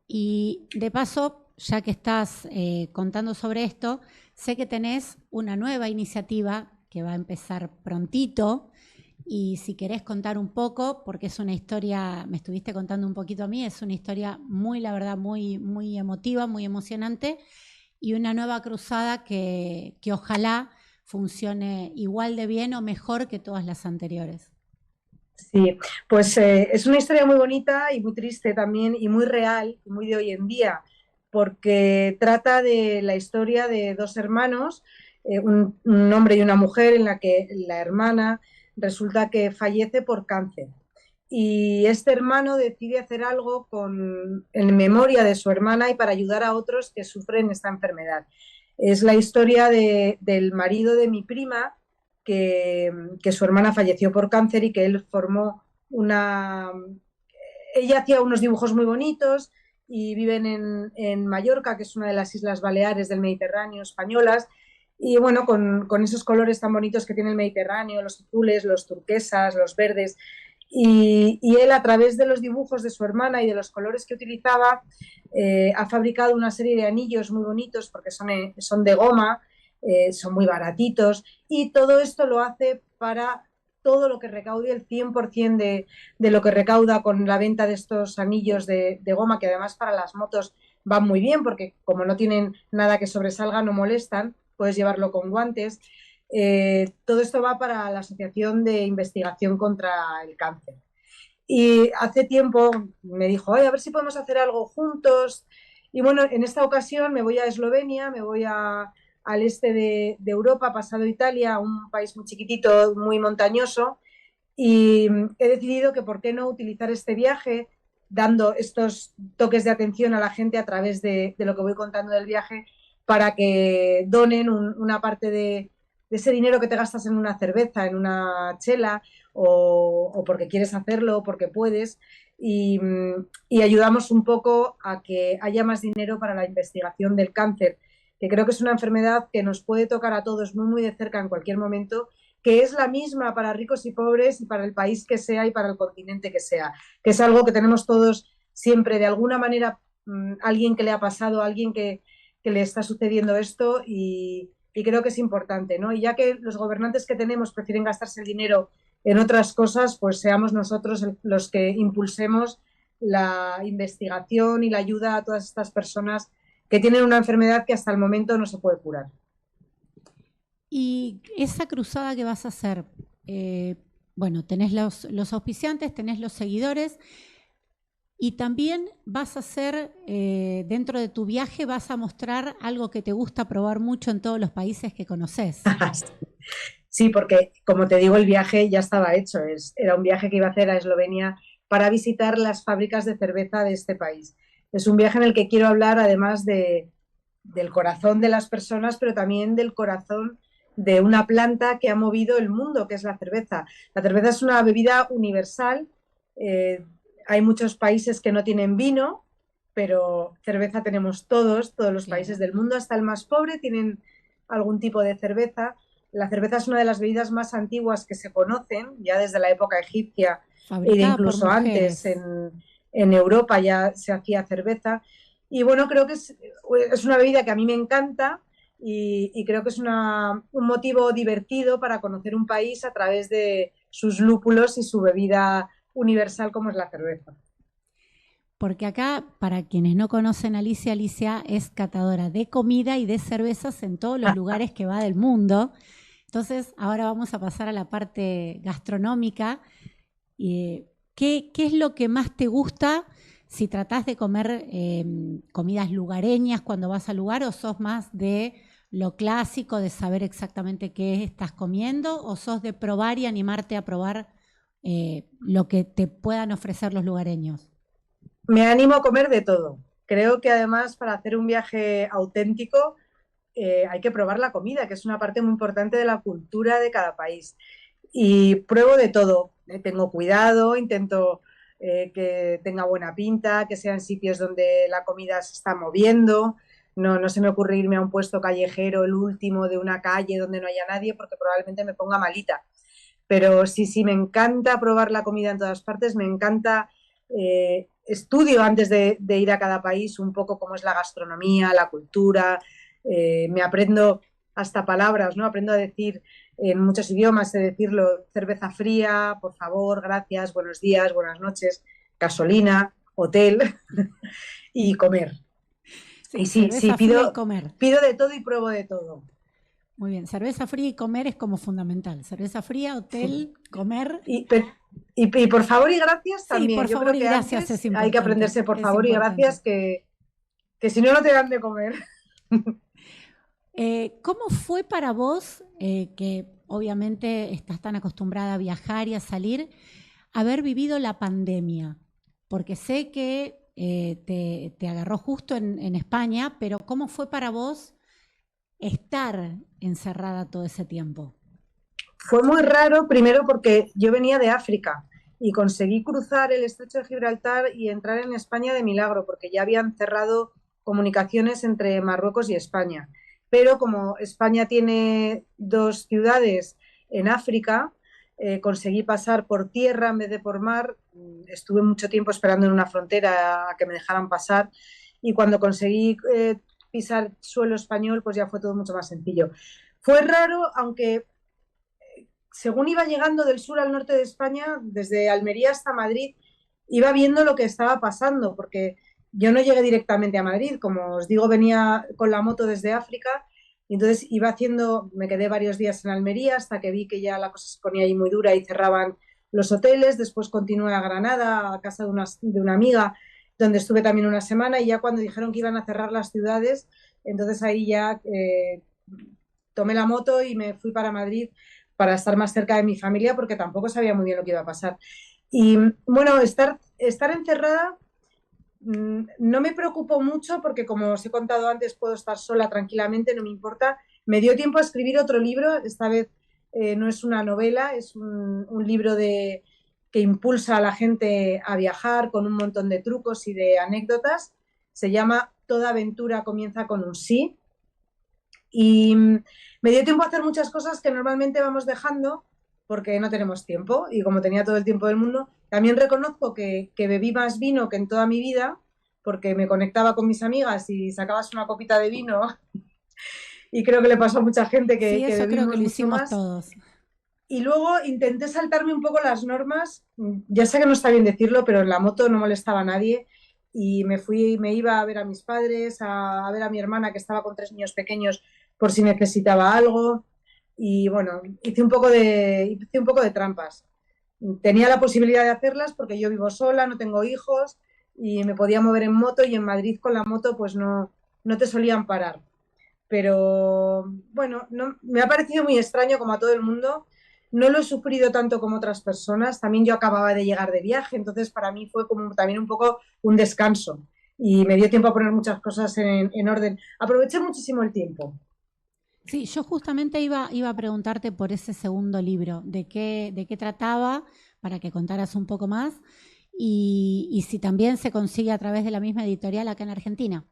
Y de paso, ya que estás contando sobre esto, sé que tenés una nueva iniciativa que va a empezar prontito. Y si querés contar un poco, porque es una historia, me estuviste contando un poquito a mí, es una historia muy, la verdad, muy, muy emotiva, muy emocionante, y una nueva cruzada que ojalá funcione igual de bien o mejor que todas las anteriores. Sí, pues es una historia muy bonita y muy triste también, y muy real, y muy de hoy en día, porque trata de la historia de dos hermanos, un hombre y una mujer, en la que la hermana resulta que fallece por cáncer. Y este hermano decide hacer algo en memoria de su hermana y para ayudar a otros que sufren esta enfermedad. Es la historia del marido de mi prima, que su hermana falleció por cáncer y que él formó Ella hacía unos dibujos muy bonitos y viven en Mallorca, que es una de las islas Baleares del Mediterráneo españolas, y bueno, con esos colores tan bonitos que tiene el Mediterráneo, los azules, los turquesas, los verdes, y él, a través de los dibujos de su hermana y de los colores que utilizaba, ha fabricado una serie de anillos muy bonitos porque son de goma, son muy baratitos, y todo esto lo hace para todo lo que recaude, el 100% de lo que recauda con la venta de estos anillos de goma, que además para las motos van muy bien porque como no tienen nada que sobresalga, no molestan, puedes llevarlo con guantes. Todo esto va para la Asociación de Investigación contra el Cáncer. Y hace tiempo me dijo, a ver si podemos hacer algo juntos. Y bueno, en esta ocasión me voy a Eslovenia, me voy al este de Europa, pasado Italia, un país muy chiquitito, muy montañoso, y he decidido que por qué no utilizar este viaje dando estos toques de atención a la gente a través de lo que voy contando del viaje, para que donen una parte de ese dinero que te gastas en una cerveza, en una chela, o porque quieres hacerlo, o porque puedes, y ayudamos un poco a que haya más dinero para la investigación del cáncer, que creo que es una enfermedad que nos puede tocar a todos muy, muy de cerca en cualquier momento, que es la misma para ricos y pobres y para el país que sea y para el continente que sea, que es algo que tenemos todos siempre, de alguna manera, alguien que le ha pasado, alguien que le está sucediendo esto, y creo que es importante, ¿no? Y ya que los gobernantes que tenemos prefieren gastarse el dinero en otras cosas, pues seamos nosotros los que impulsemos la investigación y la ayuda a todas estas personas que tienen una enfermedad que hasta el momento no se puede curar. Y esa cruzada que vas a hacer, bueno, tenés los auspiciantes, tenés los seguidores, Y también vas a hacer, dentro de tu viaje, vas a mostrar algo que te gusta probar mucho en todos los países que conoces. Sí, porque como te digo, el viaje ya estaba hecho. Era un viaje que iba a hacer a Eslovenia para visitar las fábricas de cerveza de este país. Es un viaje en el que quiero hablar además del corazón de las personas, pero también del corazón de una planta que ha movido el mundo, que es la cerveza. La cerveza es una bebida universal. Hay muchos países que no tienen vino, pero cerveza tenemos todos los países del mundo, hasta el más pobre tienen algún tipo de cerveza. La cerveza es una de las bebidas más antiguas que se conocen, ya desde la época egipcia e incluso antes en Europa ya se hacía cerveza. Y bueno, creo que es una bebida que a mí me encanta y creo que es un motivo divertido para conocer un país a través de sus lúpulos y su bebida universal como es la cerveza. Porque acá, para quienes no conocen a Alicia, Alicia es catadora de comida y de cervezas en todos los lugares que va del mundo. Entonces, ahora vamos a pasar a la parte gastronómica. ¿Qué es lo que más te gusta si tratás de comer comidas lugareñas cuando vas al lugar, o sos más de lo clásico, de saber exactamente qué estás comiendo, o sos de probar y animarte a probar lo que te puedan ofrecer los lugareños? Me animo a comer de todo. Creo que además para hacer un viaje auténtico hay que probar la comida, que es una parte muy importante de la cultura de cada país. Y pruebo de todo. Tengo cuidado, intento que tenga buena pinta, que sean sitios donde la comida se está moviendo. No se me ocurre irme a un puesto callejero, el último de una calle donde no haya nadie, porque probablemente me ponga malita. Pero sí, me encanta probar la comida en todas partes, me encanta... estudio antes de ir a cada país un poco cómo es la gastronomía, la cultura, me aprendo hasta palabras, ¿no? Aprendo a decir en muchos idiomas, decirlo, cerveza fría, por favor, gracias, buenos días, buenas noches, gasolina, hotel y comer. Y sí, pido de todo y pruebo de todo. Muy bien, cerveza fría y comer es como fundamental. Cerveza fría, hotel, comer. Y por favor y gracias también. Sí, por Yo favor creo que y gracias es importante. hay que aprenderse por favor y gracias, que si no, no te dan de comer. ¿Cómo fue para vos, que obviamente estás tan acostumbrada a viajar y a salir, haber vivido la pandemia? Porque sé que te agarró justo en España, pero ¿cómo fue para vos estar encerrada todo ese tiempo? Fue muy raro, primero porque yo venía de África y conseguí cruzar el estrecho de Gibraltar y entrar en España de milagro, porque ya habían cerrado comunicaciones entre Marruecos y España. Pero como España tiene 2 ciudades en África, conseguí pasar por tierra en vez de por mar. Estuve mucho tiempo esperando en una frontera a que me dejaran pasar, y cuando conseguí pisar suelo español, pues ya fue todo mucho más sencillo. Fue raro, aunque según iba llegando del sur al norte de España, desde Almería hasta Madrid, iba viendo lo que estaba pasando, porque yo no llegué directamente a Madrid, como os digo, venía con la moto desde África, y entonces me quedé varios días en Almería hasta que vi que ya la cosa se ponía ahí muy dura y cerraban los hoteles. Después continué a Granada, a casa de una amiga, donde estuve también una semana, y ya cuando dijeron que iban a cerrar las ciudades, entonces ahí ya tomé la moto y me fui para Madrid para estar más cerca de mi familia, porque tampoco sabía muy bien lo que iba a pasar. Y bueno, estar encerrada no me preocupó mucho, porque como os he contado antes, puedo estar sola tranquilamente, no me importa. Me dio tiempo a escribir otro libro, esta vez no es una novela, es un libro que impulsa a la gente a viajar, con un montón de trucos y de anécdotas. Se llama Toda aventura comienza con un sí. Y me dio tiempo a hacer muchas cosas que normalmente vamos dejando porque no tenemos tiempo, y como tenía todo el tiempo del mundo, también reconozco que bebí más vino que en toda mi vida, porque me conectaba con mis amigas y sacabas una copita de vino y creo que le pasó a mucha gente que sí, eso creo que lo hicimos más. Todos. Y luego intenté saltarme un poco las normas. Ya sé que no está bien decirlo, pero en la moto no molestaba a nadie, y me iba a ver a mis padres, a ver a mi hermana, que estaba con 3 niños pequeños, por si necesitaba algo. Y bueno, hice un poco de trampas. Tenía la posibilidad de hacerlas porque yo vivo sola, no tengo hijos, y me podía mover en moto, y en Madrid con la moto pues no te solían parar. Pero bueno, me ha parecido muy extraño como a todo el mundo. No lo he sufrido tanto como otras personas. También yo acababa de llegar de viaje, entonces para mí fue como también un poco un descanso y me dio tiempo a poner muchas cosas en orden. Aproveché muchísimo el tiempo. Sí, yo justamente iba a preguntarte por ese segundo libro, de qué trataba, para que contaras un poco más, y si también se consigue a través de la misma editorial acá en Argentina.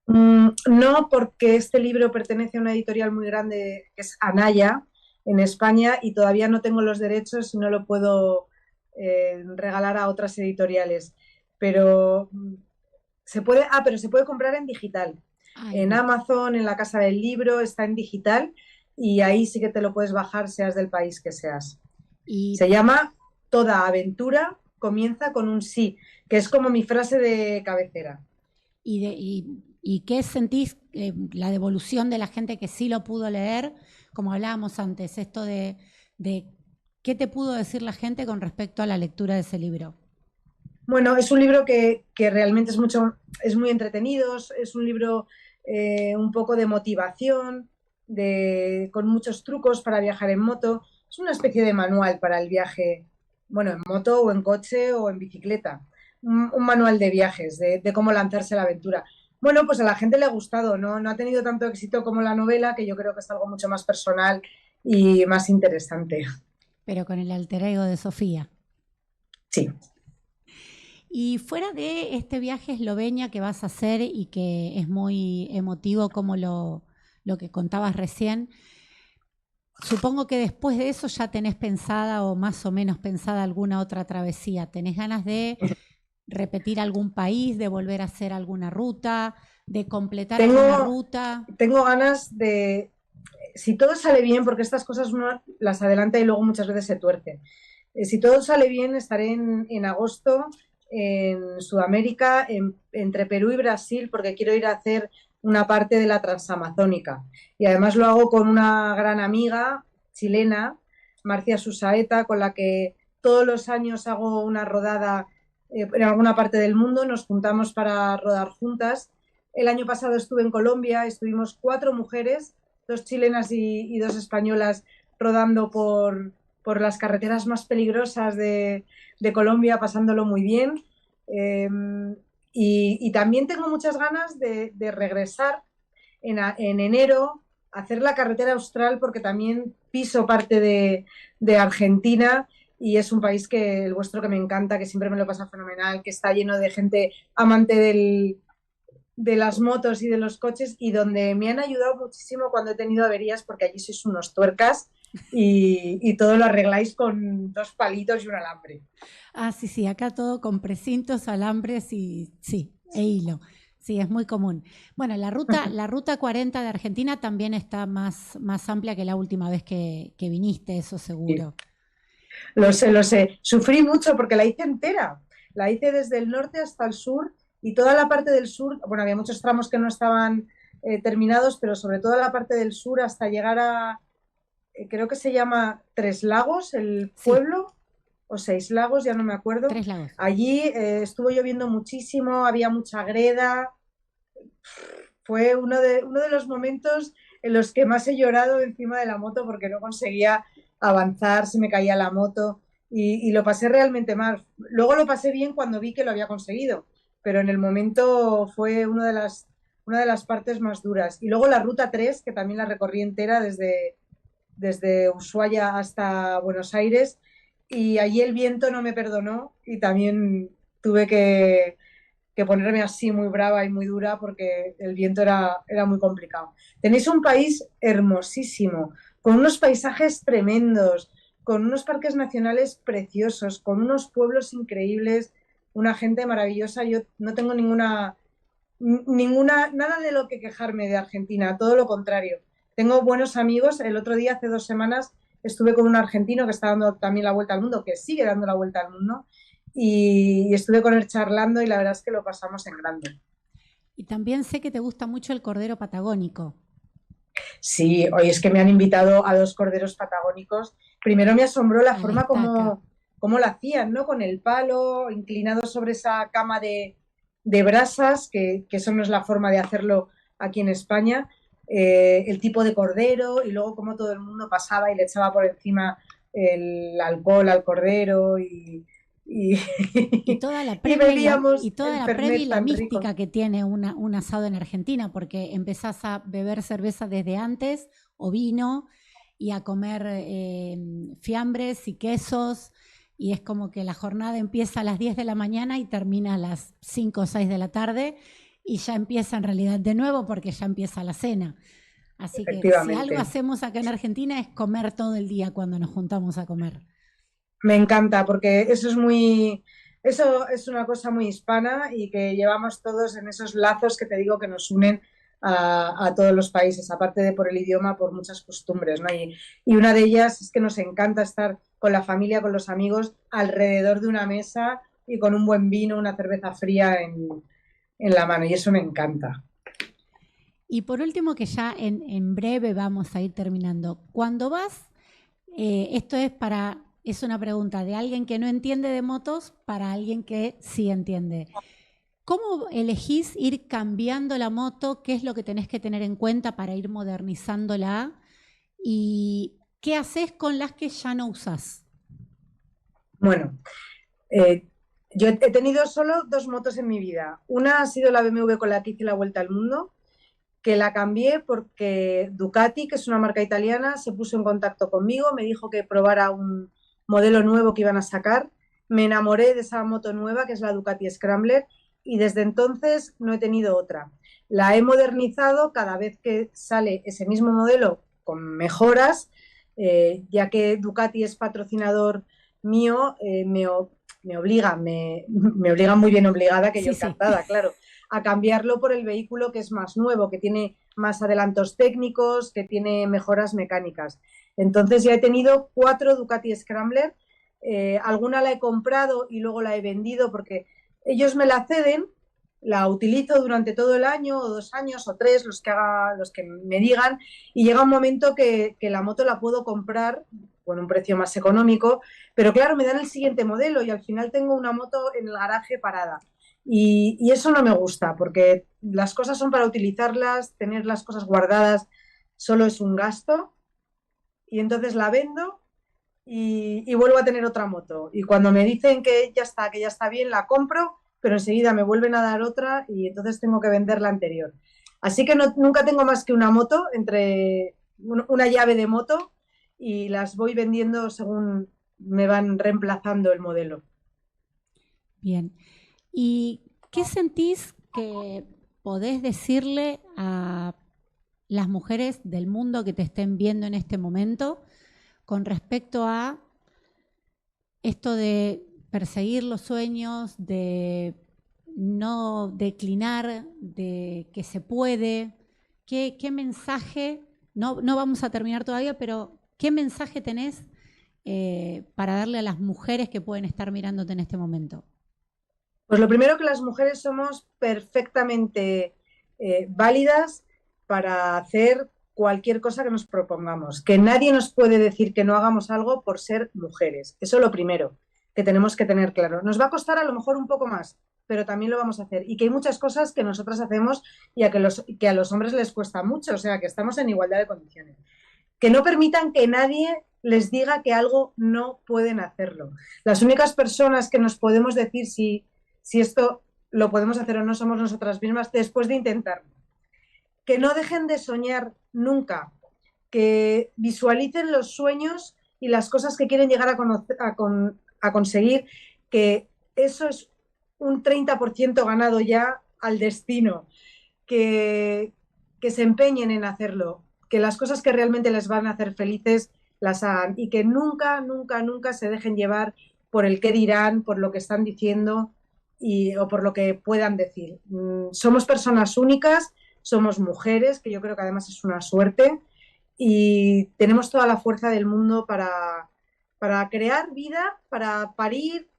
No, porque este libro pertenece a una editorial muy grande que es Anaya en España, y todavía no tengo los derechos y no lo puedo regalar a otras editoriales. Pero pero se puede comprar en digital. Ay, En bueno. Amazon, en la Casa del Libro, está en digital, y ahí sí que te lo puedes bajar, seas del país que seas. Y, Se llama Toda aventura comienza con un sí, que es como mi frase de cabecera. y qué sentís, la devolución de la gente que sí lo pudo leer, como hablábamos antes, esto de qué te pudo decir la gente con respecto a la lectura de ese libro. Bueno, es un libro que realmente es muy entretenido, es un libro un poco de motivación, con muchos trucos para viajar en moto. Es una especie de manual para el viaje, bueno, en moto o en coche o en bicicleta. Un manual de viajes, de cómo lanzarse a la aventura. Bueno, pues a la gente le ha gustado, ¿no? No ha tenido tanto éxito como la novela, que yo creo que es algo mucho más personal y más interesante. Pero con el alter ego de Sofía. Sí. Y fuera de este viaje a Eslovenia que vas a hacer y que es muy emotivo como lo que contabas recién, supongo que después de eso ya tenés pensada o más o menos pensada alguna otra travesía. ¿Tenés ganas de repetir algún país, de volver a hacer alguna ruta, de completar alguna Tengo, ruta? tengo ganas de, si todo sale bien, porque estas cosas uno las adelanta y luego muchas veces se tuerce. Si todo sale bien, estaré en agosto en Sudamérica, entre Perú y Brasil, porque quiero ir a hacer una parte de la transamazónica. Y además lo hago con una gran amiga chilena, Marcia Susaeta, con la que todos los años hago una rodada en alguna parte del mundo. Nos juntamos para rodar juntas. El año pasado estuve en Colombia, estuvimos 4 mujeres, 2 chilenas y 2 españolas, rodando por las carreteras más peligrosas de Colombia, pasándolo muy bien. Eh, y también tengo muchas ganas de regresar en enero, a hacer la carretera austral, porque también piso parte de Argentina, y es un país el vuestro, que me encanta, que siempre me lo pasa fenomenal, que está lleno de gente amante de las motos y de los coches, y donde me han ayudado muchísimo cuando he tenido averías, porque allí sois unos tuercas y todo lo arregláis con 2 palitos y un alambre. Ah, sí, sí, acá todo con precintos, alambres y sí, e hilo. Sí, es muy común. Bueno, la ruta 40 de Argentina también está más amplia que la última vez que viniste, eso Sí. seguro. Lo sé, lo sé. Sufrí mucho porque la hice entera. La hice desde el norte hasta el sur, y toda la parte del sur, bueno, había muchos tramos que no estaban terminados, pero sobre todo la parte del sur hasta llegar creo que se llama Tres Lagos, el Sí, pueblo, o Seis Lagos, ya no me acuerdo. 3 Lagos. Allí estuvo lloviendo muchísimo, había mucha greda. Fue uno de los momentos en los que más he llorado encima de la moto, porque no conseguía avanzar, se me caía la moto, y lo pasé realmente mal. Luego lo pasé bien cuando vi que lo había conseguido, pero en el momento fue una de las partes más duras. Y luego la ruta 3, que también la recorrí entera desde Ushuaia hasta Buenos Aires, y allí el viento no me perdonó, y también tuve que ponerme así muy brava y muy dura, porque el viento era muy complicado. Tenéis un país hermosísimo, con unos paisajes tremendos, con unos parques nacionales preciosos, con unos pueblos increíbles, una gente maravillosa. Yo no tengo nada de lo que quejarme de Argentina, todo lo contrario. Tengo buenos amigos. El otro día, hace 2 semanas, estuve con un argentino que está dando también la vuelta al mundo, que sigue dando la vuelta al mundo, y estuve con él charlando, y la verdad es que lo pasamos en grande. Y también sé que te gusta mucho el cordero patagónico. Sí, hoy es que me han invitado a 2 corderos patagónicos. Primero me asombró la A la forma estaca. como lo hacían, ¿no? Con el palo, inclinado sobre esa cama de brasas, que eso no es la forma de hacerlo aquí en España, el tipo de cordero y luego como todo el mundo pasaba y le echaba por encima el alcohol al cordero y, Y toda la y previa bebíamos y toda el la fernet previa y la tan rico. mística que tiene un asado en Argentina, porque empezás a beber cerveza desde antes o vino y a comer fiambres y quesos y es como que la jornada empieza a las 10 de la mañana y termina a las 5 o 6 de la tarde y ya empieza en realidad de nuevo porque ya empieza la cena. Así que si algo Efectivamente. hacemos acá en Argentina es comer todo el día cuando nos juntamos a comer. Me encanta porque eso es una cosa muy hispana y que llevamos todos en esos lazos que te digo que nos unen a todos los países, aparte de por el idioma, por muchas costumbres, ¿no? Y una de ellas es que nos encanta estar con la familia, con los amigos, alrededor de una mesa y con un buen vino, una cerveza fría en la mano, y eso me encanta. Y por último, que ya en breve vamos a ir terminando. Cuando vas, esto es una pregunta de alguien que no entiende de motos para alguien que sí entiende. ¿Cómo elegís ir cambiando la moto? ¿Qué es lo que tenés que tener en cuenta para ir modernizándola? ¿Y qué haces con las que ya no usás? Bueno, eh, yo he tenido solo 2 motos en mi vida. Una ha sido la BMW con la que hice la vuelta al mundo, que la cambié porque Ducati, que es una marca italiana, se puso en contacto conmigo, me dijo que probara un modelo nuevo que iban a sacar. Me enamoré de esa moto nueva, que es la Ducati Scrambler, y desde entonces no he tenido otra. La he modernizado cada vez que sale ese mismo modelo con mejoras, ya que Ducati es patrocinador mío, me obliga muy bien obligada, que yo Sí, sí. encantada, claro, a cambiarlo por el vehículo que es más nuevo, que tiene más adelantos técnicos, que tiene mejoras mecánicas. Entonces ya he tenido 4 Ducati Scrambler, alguna la he comprado y luego la he vendido porque ellos me la ceden, la utilizo durante todo el año o 2 años o 3, los que me digan, y llega un momento que la moto la puedo comprar con un precio más económico, pero claro, me dan el siguiente modelo y al final tengo una moto en el garaje parada. Y eso no me gusta, porque las cosas son para utilizarlas, tener las cosas guardadas solo es un gasto, y entonces la vendo y vuelvo a tener otra moto. Y cuando me dicen que ya está bien, la compro, pero enseguida me vuelven a dar otra y entonces tengo que vender la anterior. Así que nunca tengo más que una moto, una llave de moto, y las voy vendiendo según me van reemplazando el modelo. Bien. ¿Y qué sentís que podés decirle a las mujeres del mundo que te estén viendo en este momento con respecto a esto de perseguir los sueños, de no declinar, de que se puede? ¿Qué mensaje, no vamos a terminar todavía, pero qué mensaje tenés para darle a las mujeres que pueden estar mirándote en este momento? Pues lo primero, que las mujeres somos perfectamente válidas para hacer cualquier cosa que nos propongamos, que nadie nos puede decir que no hagamos algo por ser mujeres. Eso es lo primero que tenemos que tener claro. Nos va a costar a lo mejor un poco más, pero también lo vamos a hacer. Y que hay muchas cosas que nosotras hacemos y que a los hombres les cuesta mucho, o sea, que estamos en igualdad de condiciones. Que no permitan que nadie les diga que algo no pueden hacerlo. Las únicas personas que nos podemos decir si esto lo podemos hacer o no somos nosotras mismas después de intentarlo. Que no dejen de soñar nunca, que visualicen los sueños y las cosas que quieren llegar a conseguir, que eso es un 30% ganado ya al destino, que se empeñen en hacerlo, que las cosas que realmente les van a hacer felices las hagan y que nunca, nunca, nunca se dejen llevar por el qué dirán, por lo que están diciendo o por lo que puedan decir. Somos personas únicas, somos mujeres, que yo creo que además es una suerte, y tenemos toda la fuerza del mundo para crear vida, para parir,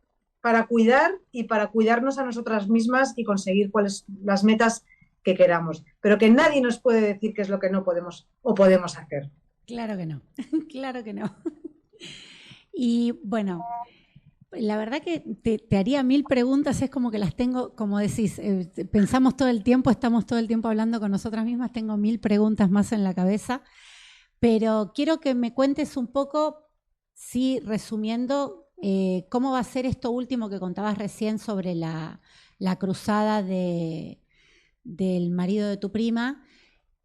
para cuidar y para cuidarnos a nosotras mismas y conseguir cuáles las metas que queramos. Pero que nadie nos puede decir qué es lo que no podemos o podemos hacer. Claro que no, claro que no. Y bueno, la verdad que te haría 1000 preguntas, es como que las tengo, como decís, pensamos todo el tiempo, estamos todo el tiempo hablando con nosotras mismas, tengo 1000 preguntas más en la cabeza, pero quiero que me cuentes un poco, sí, resumiendo, cómo va a ser esto último que contabas recién sobre la cruzada del marido de tu prima,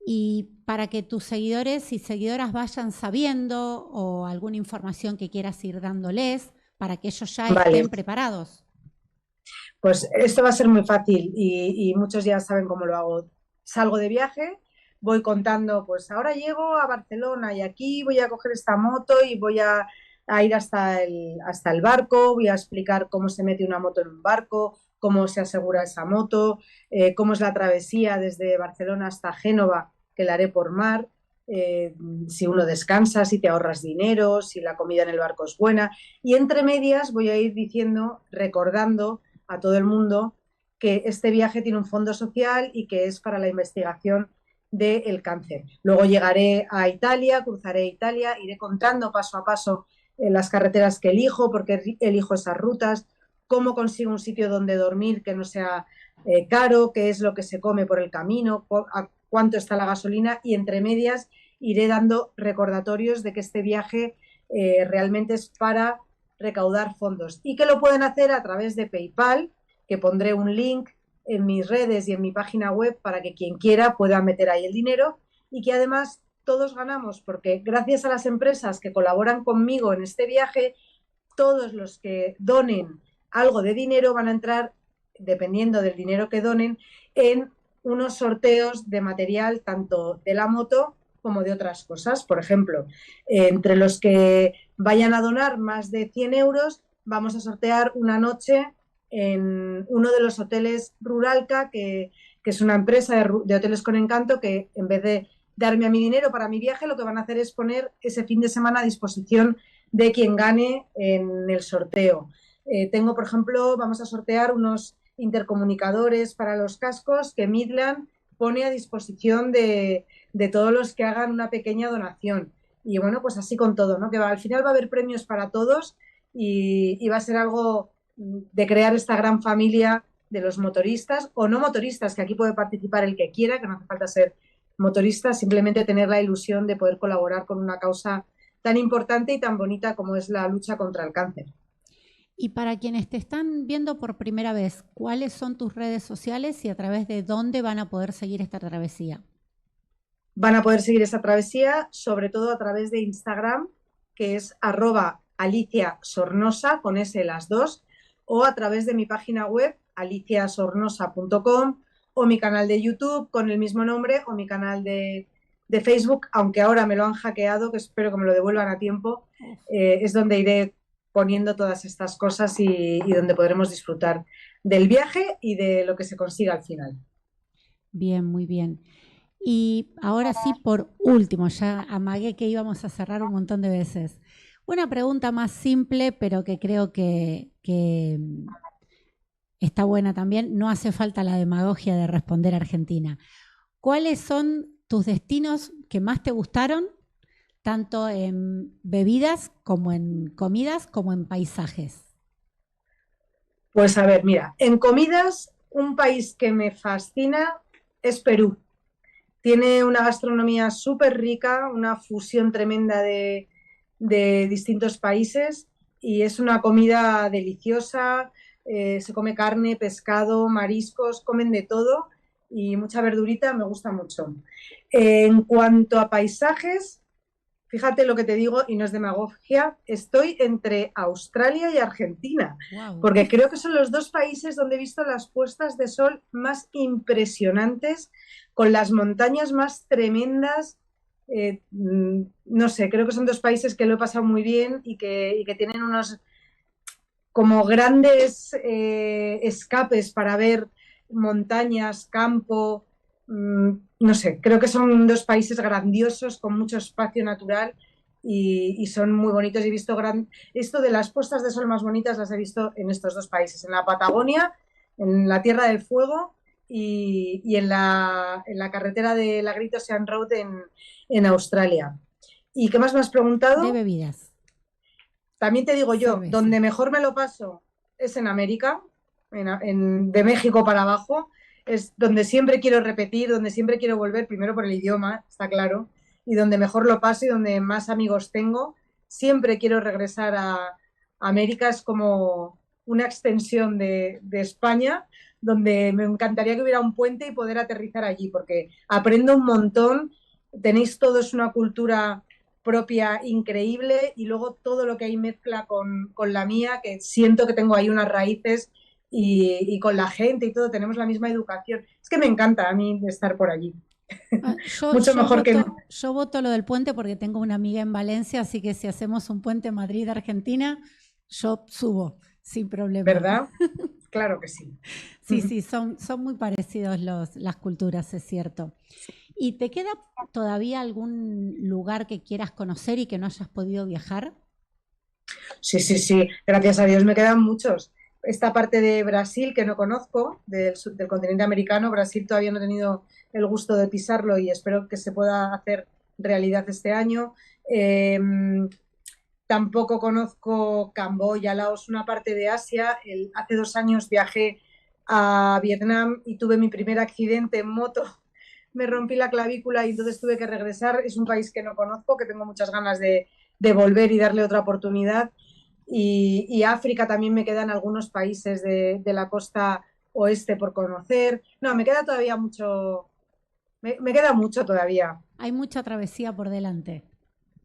y para que tus seguidores y seguidoras vayan sabiendo o alguna información que quieras ir dándoles para que ellos ya Vale, estén preparados. pues esto va a ser muy fácil y muchos ya saben cómo lo hago. Salgo de viaje, voy contando, pues ahora llego a Barcelona y aquí voy a coger esta moto y voy a ir hasta el barco, voy a explicar cómo se mete una moto en un barco, cómo se asegura esa moto, cómo es la travesía desde Barcelona hasta Génova, que la haré por mar, si uno descansa, si te ahorras dinero, si la comida en el barco es buena. Y entre medias voy a ir diciendo, recordando a todo el mundo que este viaje tiene un fondo social y que es para la investigación del cáncer. Luego llegaré a Italia, cruzaré Italia, iré contando paso a paso las carreteras que elijo, porque elijo esas rutas, cómo consigo un sitio donde dormir que no sea caro, qué es lo que se come por el camino, a cuánto está la gasolina, y entre medias iré dando recordatorios de que este viaje realmente es para recaudar fondos y que lo pueden hacer a través de PayPal, que pondré un link en mis redes y en mi página web para que quien quiera pueda meter ahí el dinero, y que además todos ganamos, porque gracias a las empresas que colaboran conmigo en este viaje, todos los que donen algo de dinero van a entrar, dependiendo del dinero que donen, en unos sorteos de material tanto de la moto como de otras cosas. Por ejemplo, entre los que vayan a donar más de 100 euros, vamos a sortear una noche en uno de los hoteles Ruralca, que es una empresa de hoteles con encanto, que en vez de darme a mi dinero para mi viaje, lo que van a hacer es poner ese fin de semana a disposición de quien gane en el sorteo. Tengo, por ejemplo, vamos a sortear unos intercomunicadores para los cascos que Midland pone a disposición de todos los que hagan una pequeña donación. Y bueno, pues así con todo, ¿no? Que al final va a haber premios para todos y va a ser algo de crear esta gran familia de los motoristas o no motoristas, que aquí puede participar el que quiera, que no hace falta ser motorista, simplemente tener la ilusión de poder colaborar con una causa tan importante y tan bonita como es la lucha contra el cáncer. Y para quienes te están viendo por primera vez, ¿cuáles son tus redes sociales y a través de dónde van a poder seguir esta travesía? Van a poder seguir esta travesía, sobre todo a través de Instagram, que es @AliciaSornosa, con S las dos, o a través de mi página web, aliciasornosa.com, o mi canal de YouTube con el mismo nombre, o mi canal de Facebook, aunque ahora me lo han hackeado, que espero que me lo devuelvan a tiempo. Es donde iré poniendo todas estas cosas y donde podremos disfrutar del viaje y de lo que se consiga al final. Bien, muy bien. Y ahora sí, por último, ya amagué que íbamos a cerrar un montón de veces. Una pregunta más simple, pero que creo que está buena también. No hace falta la demagogia de responder Argentina. ¿Cuáles son tus destinos que más te gustaron, tanto en bebidas como en comidas, como en paisajes? Pues a ver, mira, en comidas, un país que me fascina es Perú. Tiene una gastronomía súper rica, una fusión tremenda de distintos países, y es una comida deliciosa. Se come carne, pescado, mariscos, comen de todo y mucha verdurita, me gusta mucho. En cuanto a paisajes, fíjate lo que te digo y no es demagogia, estoy entre Australia y Argentina, Wow. porque creo que son los dos países donde he visto las puestas de sol más impresionantes, con las montañas más tremendas. No sé, creo que son dos países que lo he pasado muy bien y que tienen unos como grandes escapes para ver montañas, campo. No sé, creo que son dos países grandiosos con mucho espacio natural y son muy bonitos. He visto esto de las puestas de sol más bonitas, las he visto en estos dos países, en la Patagonia, en la Tierra del Fuego y en la carretera de la Great Ocean Road en Australia. ¿Y qué más me has preguntado? De bebidas. También te digo yo, Cerveza. donde mejor me lo paso es en América, de México para abajo, es donde siempre quiero repetir, donde siempre quiero volver, primero por el idioma, está claro, y donde mejor lo paso y donde más amigos tengo. Siempre quiero regresar a América, es como una extensión de España, donde me encantaría que hubiera un puente y poder aterrizar allí, porque aprendo un montón, tenéis todos una cultura propia increíble y luego todo lo que hay mezcla con la mía, que siento que tengo ahí unas raíces y con la gente y todo, tenemos la misma educación. Es que me encanta a mí estar por allí. Mucho mejor que... Yo voto lo del puente porque tengo una amiga en Valencia, así que si hacemos un puente Madrid-Argentina, yo subo sin problema. ¿Verdad? Claro que sí. Sí, son muy parecidos las culturas, es cierto. ¿Y te queda todavía algún lugar que quieras conocer y que no hayas podido viajar? Sí, gracias a Dios me quedan muchos. Esta parte de Brasil que no conozco, del continente americano, Brasil todavía no he tenido el gusto de pisarlo y espero que se pueda hacer realidad este año. Tampoco conozco Camboya, Laos, una parte de Asia. Hace 2 años viajé a Vietnam y tuve mi primer accidente en moto. Me rompí la clavícula y entonces tuve que regresar. Es un país que no conozco, que tengo muchas ganas de volver y darle otra oportunidad. Y África también me quedan algunos países de la costa oeste por conocer. No, me queda todavía mucho. Me queda mucho todavía. Hay mucha travesía por delante.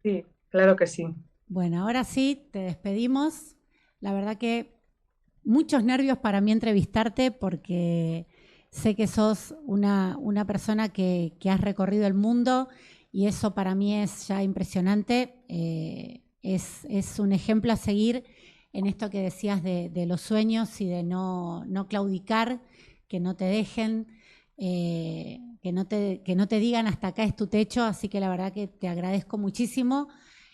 Sí, claro que sí. Bueno, ahora sí, te despedimos. La verdad que muchos nervios para mí entrevistarte porque sé que sos una persona que has recorrido el mundo y eso para mí es ya impresionante. Es un ejemplo a seguir en esto que decías de los sueños y de no claudicar, que no te dejen, que no te digan hasta acá es tu techo. Así que la verdad que te agradezco muchísimo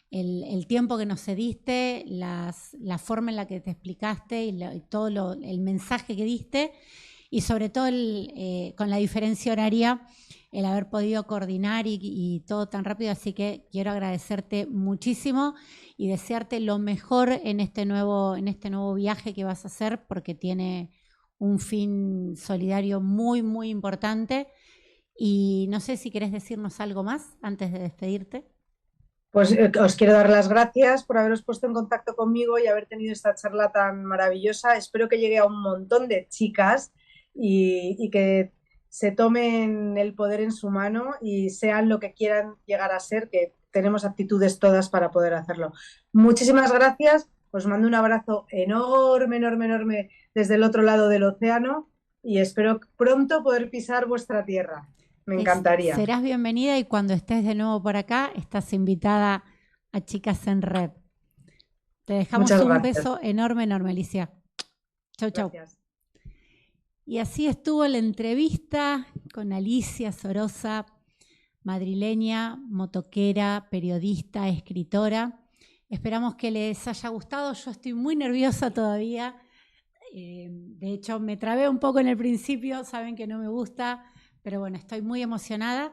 el tiempo que nos cediste, la forma en la que te explicaste y todo el mensaje que diste y sobre todo con la diferencia horaria, el haber podido coordinar y todo tan rápido. Así que quiero agradecerte muchísimo y desearte lo mejor en este nuevo viaje que vas a hacer porque tiene un fin solidario muy, muy importante. Y no sé si querés decirnos algo más antes de despedirte. Pues os quiero dar las gracias por haberos puesto en contacto conmigo y haber tenido esta charla tan maravillosa. Espero que llegue a un montón de chicas y que se tomen el poder en su mano y sean lo que quieran llegar a ser, que tenemos aptitudes todas para poder hacerlo. Muchísimas gracias, os mando un abrazo enorme, enorme, enorme desde el otro lado del océano y espero pronto poder pisar vuestra tierra. Me encantaría. Serás bienvenida y cuando estés de nuevo por acá, estás invitada a Chicas en Red. Te dejamos un beso enorme, enorme, Alicia. Chau, chau. Gracias. Y así estuvo la entrevista con Alicia Sorosa, madrileña, motoquera, periodista, escritora. Esperamos que les haya gustado. Yo estoy muy nerviosa todavía. De hecho, me trabé un poco en el principio. Saben que no me gusta. Pero bueno, estoy muy emocionada.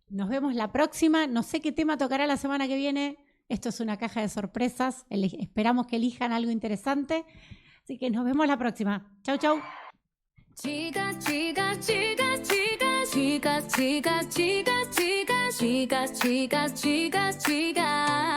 Nos vemos la próxima. No sé qué tema tocará la semana que viene. Esto es una caja de sorpresas. Esperamos que elijan algo interesante. Así que nos vemos la próxima. Chau, chau. Chicas, chicas, chicas, chicas, chicas, chicas, chicas, chicas, chicas, chicas, chicas, chicas.